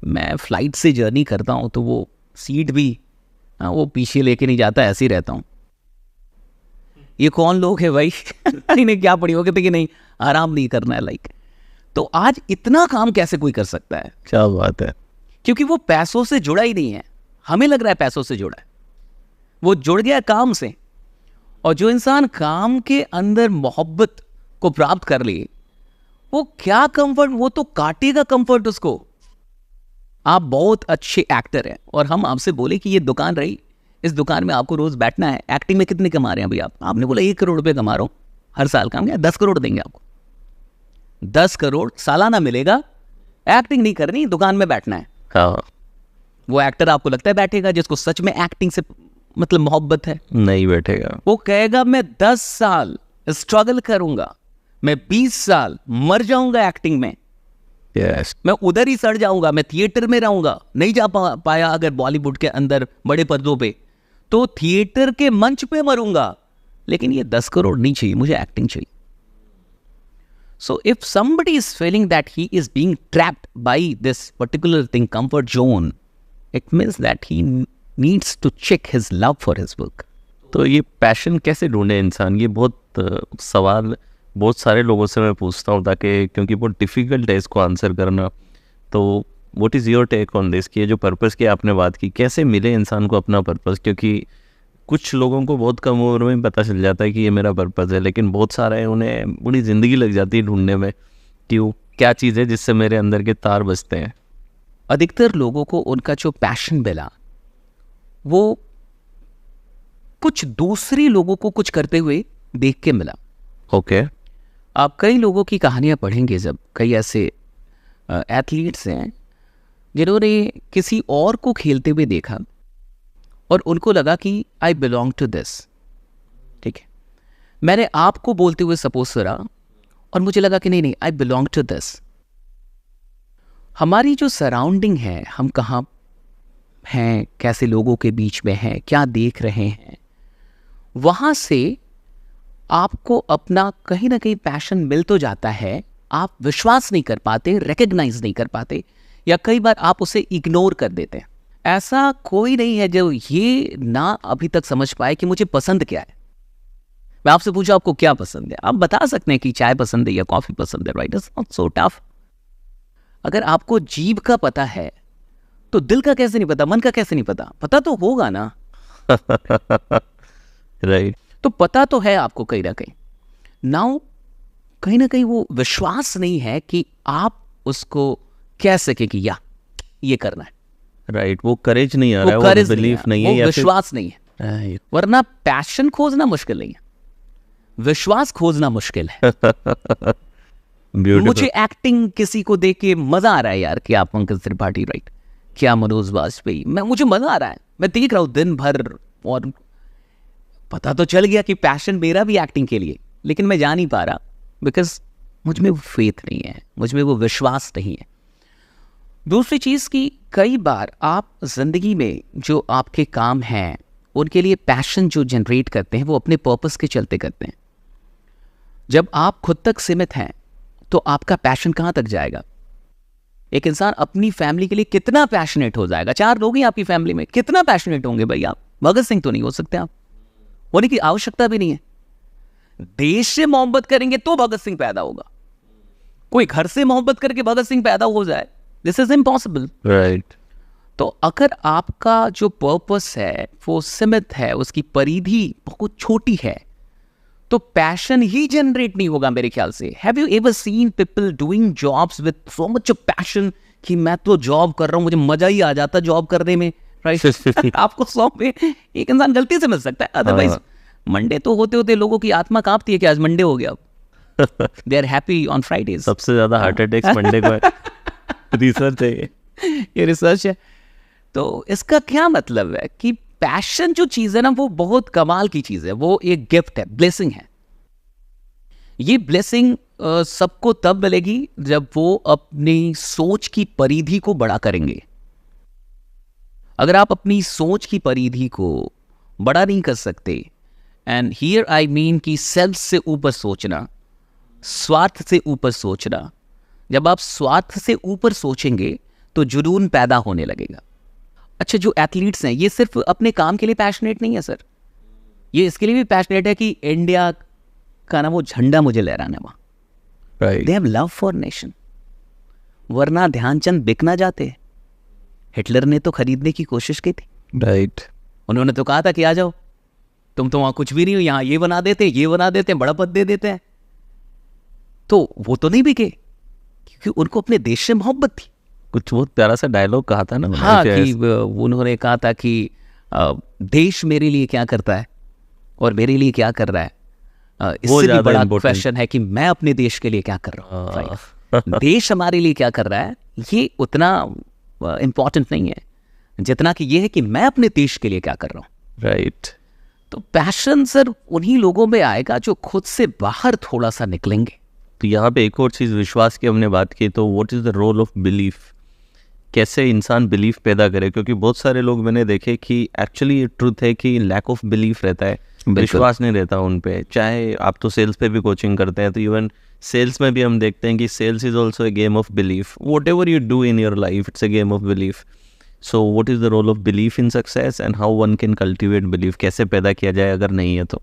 मैं फ्लाइट से जर्नी करता हूं तो वो सीट भी वो पीछे लेके नहीं जाता, ऐसे ही रहता हूं। ये कौन लोग है भाई? इन्हें क्या पड़ी हो, कहते कि नहीं आराम नहीं करना है, लाइक। तो आज इतना काम कैसे कोई कर सकता है? क्या बात है। क्योंकि वो पैसों से जुड़ा ही नहीं है। हमें लग रहा है पैसों से जुड़ा है, वो जुड़ गया काम से। और जो इंसान काम के अंदर मोहब्बत को प्राप्त कर ले, वो क्या कंफर्ट, वो तो काटेगा कंफर्ट उसको। आप बहुत अच्छे एक्टर हैं और हम आपसे बोले कि ये दुकान रही, इस दुकान में आपको रोज बैठना है। एक्टिंग में कितने कमा रहे हैं अभी आप? आपने बोला 1 करोड़ रुपए कमा रहा हूं हर साल का। हम क्या 10 करोड़ देंगे आपको? 10 करोड़ सालाना मिलेगा, एक्टिंग नहीं करनी, दुकान में बैठना है। हाँ। वो एक्टर आपको लगता है बैठेगा जिसको सच में एक्टिंग से मतलब मोहब्बत है? नहीं बैठेगा। वो कहेगा मैं 10 साल स्ट्रगल करूंगा, मैं 20 साल मर जाऊंगा एक्टिंग में, yes. मैं उधर ही सड़ जाऊंगा, मैं थिएटर में रहूंगा, नहीं जा पाया अगर बॉलीवुड के अंदर बड़े पर्दों पे, तो थिएटर के मंच पे मरूंगा, लेकिन ये 10 करोड़ नहीं चाहिए, मुझे एक्टिंग चाहिए। So if somebody is feeling that he is being trapped by this particular thing, comfort zone, it means that he needs to check his love for his work. तो ये पैशन कैसे ढूंढे इंसान? ये बहुत सवाल बहुत सारे लोगों से मैं पूछता हूँ, ताकि क्योंकि बहुत डिफ़िकल्ट है इसको आंसर करना। तो what is your take on this कि ये जो पर्पस की आपने बात की, कैसे मिले इंसान को अपना पर्पस? क्योंकि कुछ लोगों को बहुत कम उम्र में पता चल जाता है कि ये मेरा पर्पस है, लेकिन बहुत सारे उन्हें पूरी ज़िंदगी लग जाती है ढूंढने में कि वो क्या चीज़ है जिससे मेरे अंदर के तार बजते हैं। अधिकतर लोगों को उनका जो पैशन मिला वो कुछ दूसरे लोगों को कुछ करते हुए देख के मिला। ओके। आप कई लोगों की कहानियां पढ़ेंगे, जब कई ऐसे एथलीट्स हैं जिन्होंने किसी और को खेलते हुए देखा और उनको लगा कि आई बिलोंग टू दिस, ठीक है, मैंने आपको बोलते हुए सपोज करा और मुझे लगा कि नहीं आई बिलोंग टू दिस। हमारी जो सराउंडिंग है, हम कहाँ हैं, कैसे लोगों के बीच में हैं, क्या देख रहे हैं, वहाँ से आपको अपना कहीं ना कहीं पैशन मिल तो जाता है, आप विश्वास नहीं कर पाते, रिकग्नाइज नहीं कर पाते, या कई बार आप उसे इग्नोर कर देते हैं। ऐसा कोई नहीं है जो ये ना अभी तक समझ पाए कि मुझे पसंद क्या है। मैं आपसे पूछा आपको क्या पसंद है, आप बता सकते हैं कि चाय पसंद है या कॉफी पसंद है, right? It's not so tough. अगर आपको जीभ का पता है तो दिल का कैसे नहीं पता, मन का कैसे नहीं पता? पता तो होगा ना। राइट। तो पता तो है आपको कहीं ना कहीं। नाउ कहीं ना कहीं वो विश्वास नहीं है कि आप उसको कह सके कि या ये करना है। राइट। वो करेज नहीं आ रहा है, वो बिलीफ नहीं है, वो विश्वास नहीं है। वरना पैशन खोजना मुश्किल नहीं है, विश्वास खोजना मुश्किल है। मुझे एक्टिंग किसी को देख के मजा आ रहा है यार, कि आप पंकज त्रिपाठी, राइट, क्या मनोज वाजपेयी, मुझे मजा आ रहा है, मैं देख रहा हूं दिन भर, और पता तो चल गया कि पैशन मेरा भी एक्टिंग के लिए, लेकिन मैं जा नहीं पा रहा बिकॉज मुझ में वो फेथ नहीं है, मुझ में वो विश्वास नहीं है। दूसरी चीज़ कि कई बार आप जिंदगी में जो आपके काम हैं उनके लिए पैशन जो जनरेट करते हैं वो अपने पर्पस के चलते करते हैं। जब आप खुद तक सीमित हैं तो आपका पैशन कहाँ तक जाएगा? एक इंसान अपनी फैमिली के लिए कितना पैशनेट हो जाएगा? 4 लोग हैं आपकी फैमिली में, कितना पैशनेट होंगे भाई आप? भगत सिंह तो नहीं हो सकते आप, होने की आवश्यकता भी नहीं है। देश से मोहब्बत करेंगे तो भगत सिंह पैदा होगा। कोई घर से मोहब्बत करके भगत सिंह पैदा हो जाए, दिस इज इम्पॉसिबल, राइट। तो अगर आपका जो पर्पस है वो सीमित है, उसकी परिधि बहुत छोटी है, तो पैशन ही जनरेट नहीं होगा मेरे ख्याल से। Have you ever seen people doing jobs with so much passion कि मैं तो जॉब कर रहा हूं, मुझे मजा ही आ जाता जॉब करने में, राइट। आपको 100 में एक इंसान गलती से मिल सकता है, अदरवाइज मंडे तो होते होते लोगों की आत्मा कांपती है कि आज मंडे हो गया। They are happy on Fridays. सबसे ज्यादा हार्ट अटैक्स मंडे को है। रिसर्च है ये रिसर्च है। तो इसका क्या मतलब है कि पैशन जो चीज है ना, वो बहुत कमाल की चीज है, वो एक गिफ्ट है, ब्लेसिंग है। ये ब्लेसिंग सबको तब मिलेगी जब वो अपनी सोच की परिधि को बड़ा करेंगे। अगर आप अपनी सोच की परिधि को बड़ा नहीं कर सकते, एंड हियर आई मीन कि सेल्फ से ऊपर सोचना, स्वार्थ से ऊपर सोचना, जब आप स्वार्थ से ऊपर सोचेंगे तो जुनून पैदा होने लगेगा। अच्छा, जो एथलीट्स हैं ये सिर्फ अपने काम के लिए पैशनेट नहीं है सर, ये इसके लिए भी पैशनेट है कि इंडिया का ना वो झंडा मुझे लहराना वहां। Right. They have love for nation. वरना ध्यानचंद बिक ना जाते। हिटलर ने तो खरीदने की कोशिश की थी। राइट। उन्होंने तो कहा था कि आ जाओ, तुम तो वहां कुछ भी नहीं हो, यहां ये बना देते, ये बना देते, बड़ा पद दे देते हैं। तो वो तो नहीं बिके क्योंकि उनको अपने देश से मोहब्बत थी। कुछ बहुत प्यारा सा डायलॉग कहा था ना। हाँ, कि उन्होंने कहा था कि देश मेरे लिए क्या करता है और मेरे लिए क्या कर रहा है, इससे भी बड़ा क्वेश्चन है कि मैं अपने देश के लिए क्या कर रहा हूँ। देश हमारे लिए क्या कर रहा है ये उतना इम्पोर्टेंट नहीं है जितना कि ये है कि मैं अपने देश के लिए क्या कर रहा हूँ। राइट। तो पैशन सर उन्हीं लोगों में आएगा जो खुद से बाहर थोड़ा सा निकलेंगे। तो यहाँ पे एक और चीज़, विश्वास की हमने बात की, तो what is the role of belief. कैसे इंसान बिलीफ पैदा करे, क्योंकि बहुत सारे लोग मैंने देखे कि एक्चुअली ये ट्रुथ है कि लैक ऑफ बिलीफ रहता है, विश्वास नहीं रहता उन पे। चाहे आप तो सेल्स पे भी कोचिंग करते हैं, तो इवन सेल्स में भी हम देखते हैं कि sales is also a game of belief. Whatever you do in your life, it's a game of belief. So what is the role of belief in success and how one can cultivate belief. कैसे पैदा किया जाए अगर नहीं है तो।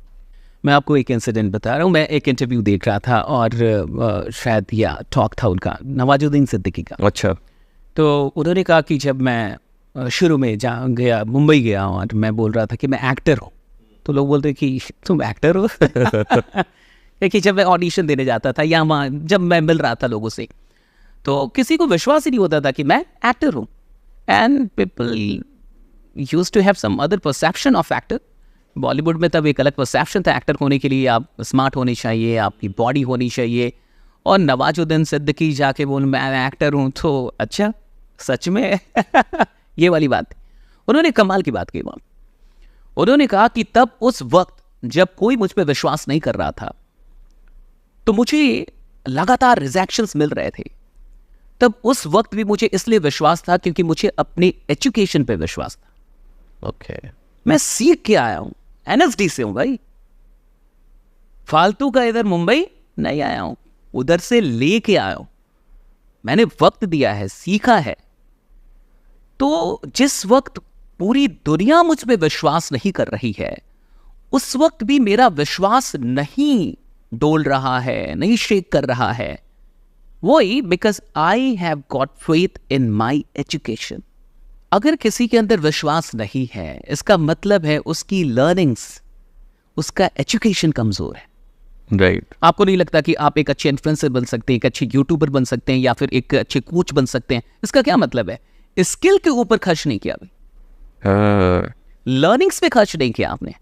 मैं आपको एक इंसिडेंट बता रहा हूँ। मैं एक इंटरव्यू देख रहा था और शायद या टॉक था उनका, नवाजुद्दीन सिद्दीकी का। अच्छा। तो उन्होंने कहा कि जब मैं शुरू में गया मुंबई गया और मैं बोल रहा था कि मैं एक्टर हूँ, तो लोग बोलते कि तुम एक्टर हो। कि जब मैं ऑडिशन देने जाता था या वहाँ जब मैं मिल रहा था लोगों से, तो किसी को विश्वास ही नहीं होता था कि मैं एक्टर हूँ। And people used to have some other perception of actor. Bollywood में तब एक अलग परसेप्शन था एक्टर होने के लिए, आप स्मार्ट होनी चाहिए, आपकी बॉडी होनी चाहिए। और नवाजुद्दीन सिद्दीकी जाके बोल मैं एक्टर हूँ, तो अच्छा सच में ये वाली बात। उन्होंने कमाल की बात की वहाँ। उन्होंने कहा कि तब उस वक्त जब कोई मुझ पर विश्वास नहीं कर रहा था, तो मुझे लगातार रिजेक्शंस मिल रहे थे। तब उस वक्त भी मुझे इसलिए विश्वास था क्योंकि मुझे अपने एजुकेशन पे विश्वास था। ओके। मैं सीख के आया हूं, एनएसडी से हूं भाई, फालतू का इधर मुंबई नहीं आया हूं, उधर से लेके आया हूं। मैंने वक्त दिया है, सीखा है। तो जिस वक्त पूरी दुनिया मुझ पे विश्वास नहीं कर रही है, उस वक्त भी मेरा विश्वास नहीं डोल रहा है, नहीं शेक कर रहा है। वही because I have got faith in my education. अगर किसी के अंदर विश्वास नहीं है, इसका मतलब है उसकी लर्निंग्स, उसका एजुकेशन कमजोर है। राइट। आपको नहीं लगता कि आप एक अच्छे इन्फ्लुएंसर बन सकते हैं, एक अच्छे यूट्यूबर बन सकते हैं, या फिर एक अच्छे कोच बन सकते हैं? इसका क्या मतलब है? स्किल के ऊपर खर्च नहीं किया भाई, लर्निंग्स पे खर्च नहीं किया आपने।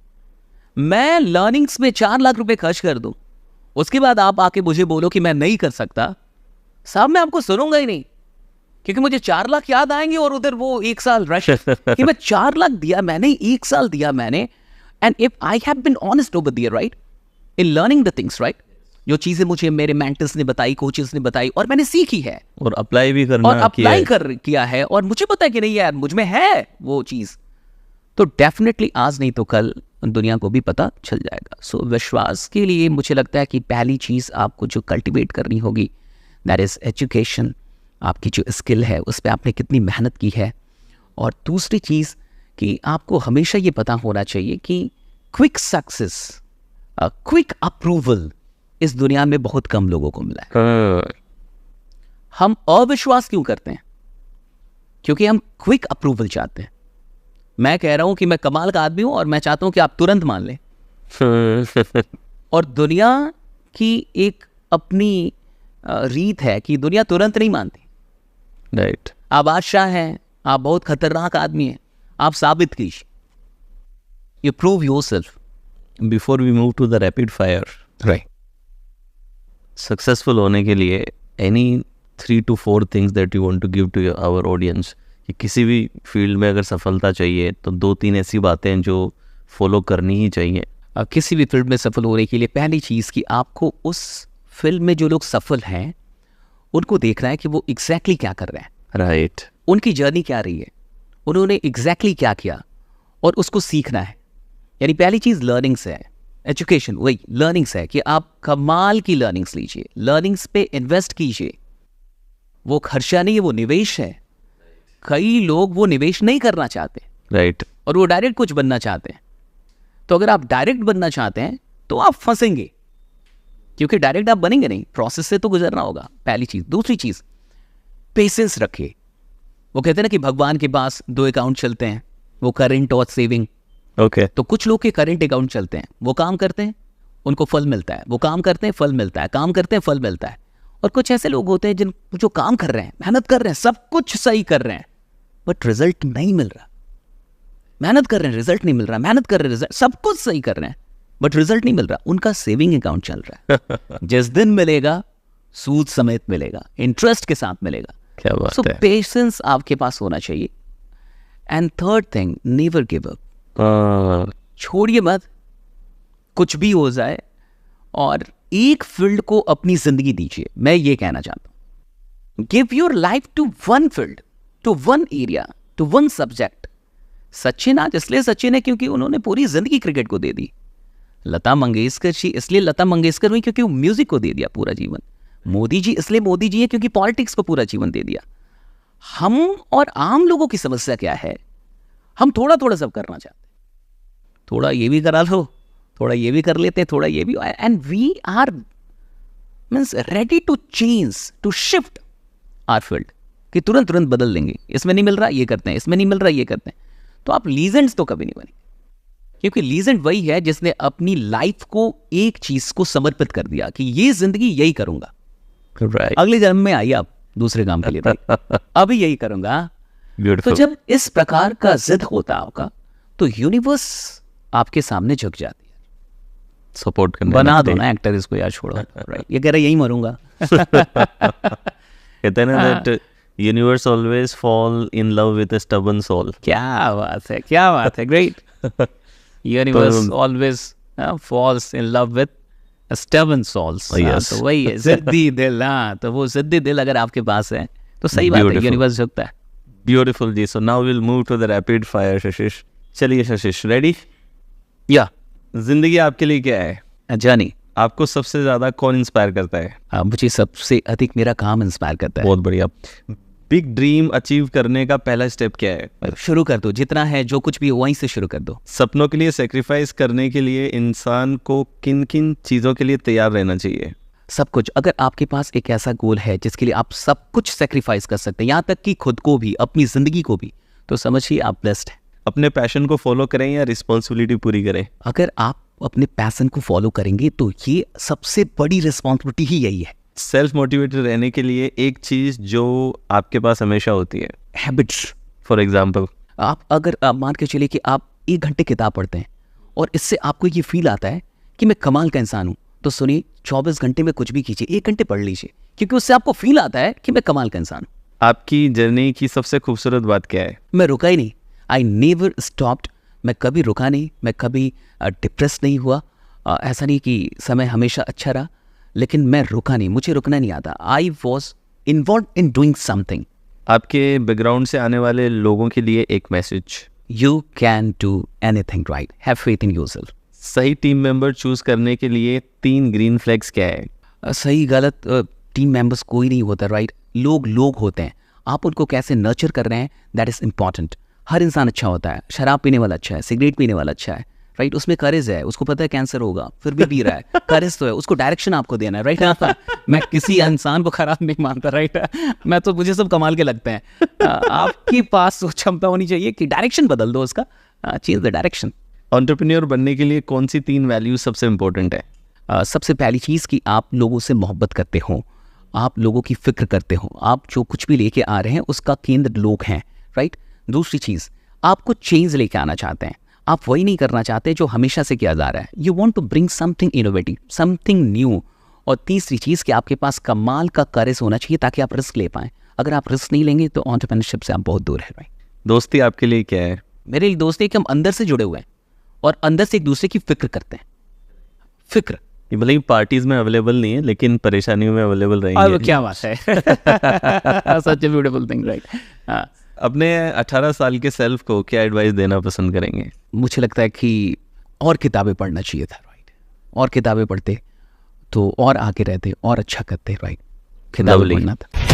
मैं लर्निंग्स में 4 लाख रुपए खर्च कर दूं, उसके बाद आप आके मुझे बोलो कि मैं नहीं कर सकता, साहब मैं आपको सुनूंगा ही नहीं, क्योंकि मुझे 4 लाख याद आएंगे और उधर वो 1 साल रश कि मैं 4 लाख दिया मैंने, 1 साल दिया मैंने। And if I have been honest over the year, right, in learning the things, right, जो चीजें मुझे मेरे मेंटर्स ने बताई, कोचेस ने बताई, और मैंने सीखी है और अप्लाई भी करना, और अप्लाई किया है, और मुझे पता है कि नहीं यार मुझ में है वो चीज, तो डेफिनेटली आज नहीं तो कल दुनिया को भी पता चल जाएगा। सो विश्वास के लिए मुझे लगता है कि पहली चीज आपको जो कल्टिवेट करनी होगी, दैट इज एजुकेशन। आपकी जो स्किल है उस पर आपने कितनी मेहनत की है। और दूसरी चीज कि आपको हमेशा ये पता होना चाहिए कि क्विक सक्सेस, क्विक अप्रूवल इस दुनिया में बहुत कम लोगों को मिला है। हम अविश्वास क्यों करते हैं? क्योंकि हम क्विक अप्रूवल चाहते हैं। मैं कह रहा हूं कि मैं कमाल का आदमी हूं और मैं चाहता हूं कि आप तुरंत मान लें। और दुनिया की एक अपनी रीत है कि दुनिया तुरंत नहीं मानती। राइट। आप बादशाह हैं, आप बहुत खतरनाक आदमी हैं, आप साबित कीजिए, you prove yourself. Before we move to the rapid fire, right, successful होने के लिए any 3 to 4 things that you want to give to our audience, कि किसी भी फील्ड में अगर सफलता चाहिए तो 2-3 ऐसी बातें हैं जो फॉलो करनी ही चाहिए। किसी भी फील्ड में सफल होने के लिए पहली चीज़ कि आपको उस फील्ड में जो लोग सफल हैं उनको देखना है कि वो एग्जैक्टली क्या कर रहे हैं, राइट, उनकी जर्नी क्या रही है, उन्होंने एग्जैक्टली क्या किया, और उसको सीखना है। यानी पहली चीज़ लर्निंग्स है, एजुकेशन वही लर्निंग्स है कि आप कमाल की लर्निंग्स लीजिए, लर्निंग्स पे इन्वेस्ट कीजिए। वो खर्चा नहीं है, वो निवेश है। कई लोग वो निवेश नहीं करना चाहते, राइट, और वो डायरेक्ट कुछ बनना चाहते हैं। तो अगर आप डायरेक्ट बनना चाहते हैं तो आप फंसेंगे, क्योंकि डायरेक्ट आप बनेंगे नहीं, प्रोसेस से तो गुजरना होगा, पहली चीज़। दूसरी चीज़, पेशेंस रखिए। वो कहते हैं ना कि भगवान के पास 2 अकाउंट चलते हैं, वो करंट और सेविंग। ओके, तो कुछ लोग के करंट अकाउंट चलते हैं, वो काम करते हैं, उनको फल मिलता है, वो काम करते हैं, फल मिलता है, काम करते हैं, फल मिलता है। और कुछ ऐसे लोग होते हैं जो काम कर रहे हैं, मेहनत कर रहे हैं, सब कुछ सही कर रहे हैं, बट रिजल्ट नहीं मिल रहा। मेहनत कर रहे हैं, रिजल्ट नहीं मिल रहा, मेहनत कर रहे हैं, रिजल्ट, सब कुछ सही कर रहे हैं, बट रिजल्ट नहीं मिल रहा। उनका सेविंग अकाउंट चल रहा है। जिस दिन मिलेगा सूद समेत मिलेगा, इंटरेस्ट के साथ मिलेगा। क्या बात सो है। पेशेंस आपके पास होना चाहिए। And third thing, never give up. छोड़िए मत, कुछ भी हो जाए, और एक फील्ड को अपनी जिंदगी दीजिए। मैं ये कहना चाहता हूं, give your life to one field, to one area, to one subject. Sachin आज इसलिए सचिन है क्योंकि उन्होंने पूरी जिंदगी क्रिकेट को दे दी। लता मंगेशकर जी इसलिए लता मंगेशकर हुई क्योंकि वो म्यूजिक को दे दिया पूरा जीवन। मोदी जी इसलिए मोदी जी है क्योंकि पॉलिटिक्स को पूरा जीवन दे दिया। हम और आम लोगों की समस्या क्या है, हम थोड़ा थोड़ा सब करना चाहते हैं। थोड़ा ये भी करा लो, थोड़ा ये भी कर लेते हैं, थोड़ा ये भी, and we are means ready to change, to shift our field, कि तुरंत तुरंत बदल देंगे। इसमें नहीं मिल रहा ये करते हैं, इसमें नहीं मिल रहा ये करते हैं। तो आप लीजेंड्स तो कभी नहीं बनेंगे, क्योंकि लीजेंड वही है जिसने अपनी लाइफ को एक चीज को समर्पित कर दिया कि ये जिंदगी यही करूंगा। राइट, अगले जन्म में आइए आप दूसरे काम के लिए, अभी यही करूंगा। तो ब्यूटीफुल। जब इस प्रकार का जिद होता है आपका, तो यूनिवर्स आपके सामने झुक जाती है। सपोर्ट करने बना लगते दो हैं। ना एक्टर इसको यार, छोड़ो। राइट, ये कह रहा है यही मरूंगा। कहते हैं ना that universe always fall in love with a stubborn soul. क्या बात है, क्या बात है, great. Universe always falls in love with stubborn souls. yes. तो वही है जिद्दी दिल। हाँ, तो वो जिद्दी दिल अगर आपके पास है तो सही बात है, Beautiful. यूनिवर्स झुकता है। ब्यूटीफुल जी। So now will move to the rapid fire. Shashish, चलिए शशिश, रेडी? या जिंदगी आपके लिए क्या है? जानी, आपको सबसे ज्यादा कौन इंस्पायर करता है? मुझे सबसे अधिक मेरा काम इंस्पायर करता है। बहुत बढ़िया। बिग ड्रीम अचीव करने का पहला स्टेप क्या है? शुरू कर दो, जितना है जो कुछ भी वहीं से शुरू कर दो। सपनों के लिए सेक्रीफाइस करने के लिए इंसान को किन किन चीजों के लिए तैयार रहना चाहिए? सब कुछ। अगर आपके पास एक ऐसा गोल है जिसके लिए आप सब कुछ सेक्रीफाइस कर सकते हैं, यहाँ तक कि खुद को भी, अपनी जिंदगी को भी, तो समझिए आप ब्लेस्ड हैं। अपने पैशन को फॉलो करें या रिस्पॉन्सिबिलिटी पूरी करें? अगर आप अपने पैशन को फॉलो करेंगे तो ये सबसे बड़ी रिस्पॉन्सिबिलिटी ही यही है। सेल्फ मोटिवेटेड रहने के लिए एक चीज जो आपके पास हमेशा होती है, हैबिट्स। फॉर एग्जाम्पल, अगर आप मान के चलिए कि आप 1 घंटे किताब पढ़ते हैं और इससे आपको ये फील आता है कि मैं कमाल का इंसान हूँ, तो सुनिए 24 घंटे में कुछ भी कीजिए, 1 घंटे पढ़ लीजिए, क्योंकि उससे आपको फील आता है कि मैं कमाल का इंसान हूँ। आपकी जर्नी की सबसे खूबसूरत बात क्या है? मैं रुका ही नहीं। I never stopped. मैं कभी रुका नहीं, मैं कभी डिप्रेस नहीं हुआ। ऐसा नहीं कि समय हमेशा अच्छा रहा, लेकिन मैं रुका नहीं, मुझे रुकना नहीं आता। I was involve in doing something. आपके बैकग्राउंड से आने वाले लोगों के लिए एक message. You can do anything right, have faith in yourself. सही टीम मेंबर चूज करने के लिए 3 ग्रीन फ्लैग्स क्या है? सही गलत टीम मेंबर्स कोई नहीं होता, राइट। लोग होते हैं, आप उनको कैसे नर्चर कर रहे हैं, दैट इज इंपॉर्टेंट। हर इंसान अच्छा होता है, शराब पीने वाला अच्छा है, सिगरेट पीने वाला अच्छा है, राइट। उसमें करेज है, उसको पता है कैंसर होगा, फिर भी पी रहा है। करेज तो है, उसको डायरेक्शन आपको देना है, राइट। मैं किसी इंसान को खराब नहीं मानता, राइट। मैं तो, मुझे सब कमाल के लगते हैं। आपके पास वो क्षमता होनी चाहिए कि डायरेक्शन बदल दो उसका, चेंज द डायरेक्शन। एंटरप्रेन्योर बनने के लिए कौन सी 3 वैल्यूज सबसे इंपॉर्टेंट है? सबसे पहली चीज़ कि आप लोगों से मोहब्बत करते हो, आप लोगों की फिक्र करते हो, आप जो कुछ भी लेके आ रहे हैं उसका केंद्र लोग हैं, राइट। दूसरी चीज़, आपको चेंज लेके आना चाहते हैं, आप वही नहीं करना चाहते जो हमेशा से किया जा रहा है। You want to bring something innovative, something new. और तीसरी चीज़ कि आपके पास कमाल का करेज होना चाहिए ताकि आप रिस्क ले पाएँ। अगर आप रिस्क नहीं लेंगे तो एंटरप्रेन्योरशिप से आप बहुत दूर है भाई। दोस्ती आपके लिए क्या है? मेरे लिए दोस्ती है कि हम अंदर से जुड़े हुए हैं और अंदर से एक दूसरे की फिक्र करते हैं। फिक्र ये भले ही पार्टीज में अवेलेबल नहीं है लेकिन परेशानियों में अवेलेबल रहेंगे। क्या बात है। सच ए ब्यूटीफुल थिंग, राइट। हाँ, अपने 18 साल के सेल्फ को क्या एडवाइस देना पसंद करेंगे? मुझे लगता है कि और किताबें पढ़ना चाहिए था, राइट। और किताबें पढ़ते तो और आगे रहते और अच्छा करते, राइट। किताबें Lovely. पढ़ना था।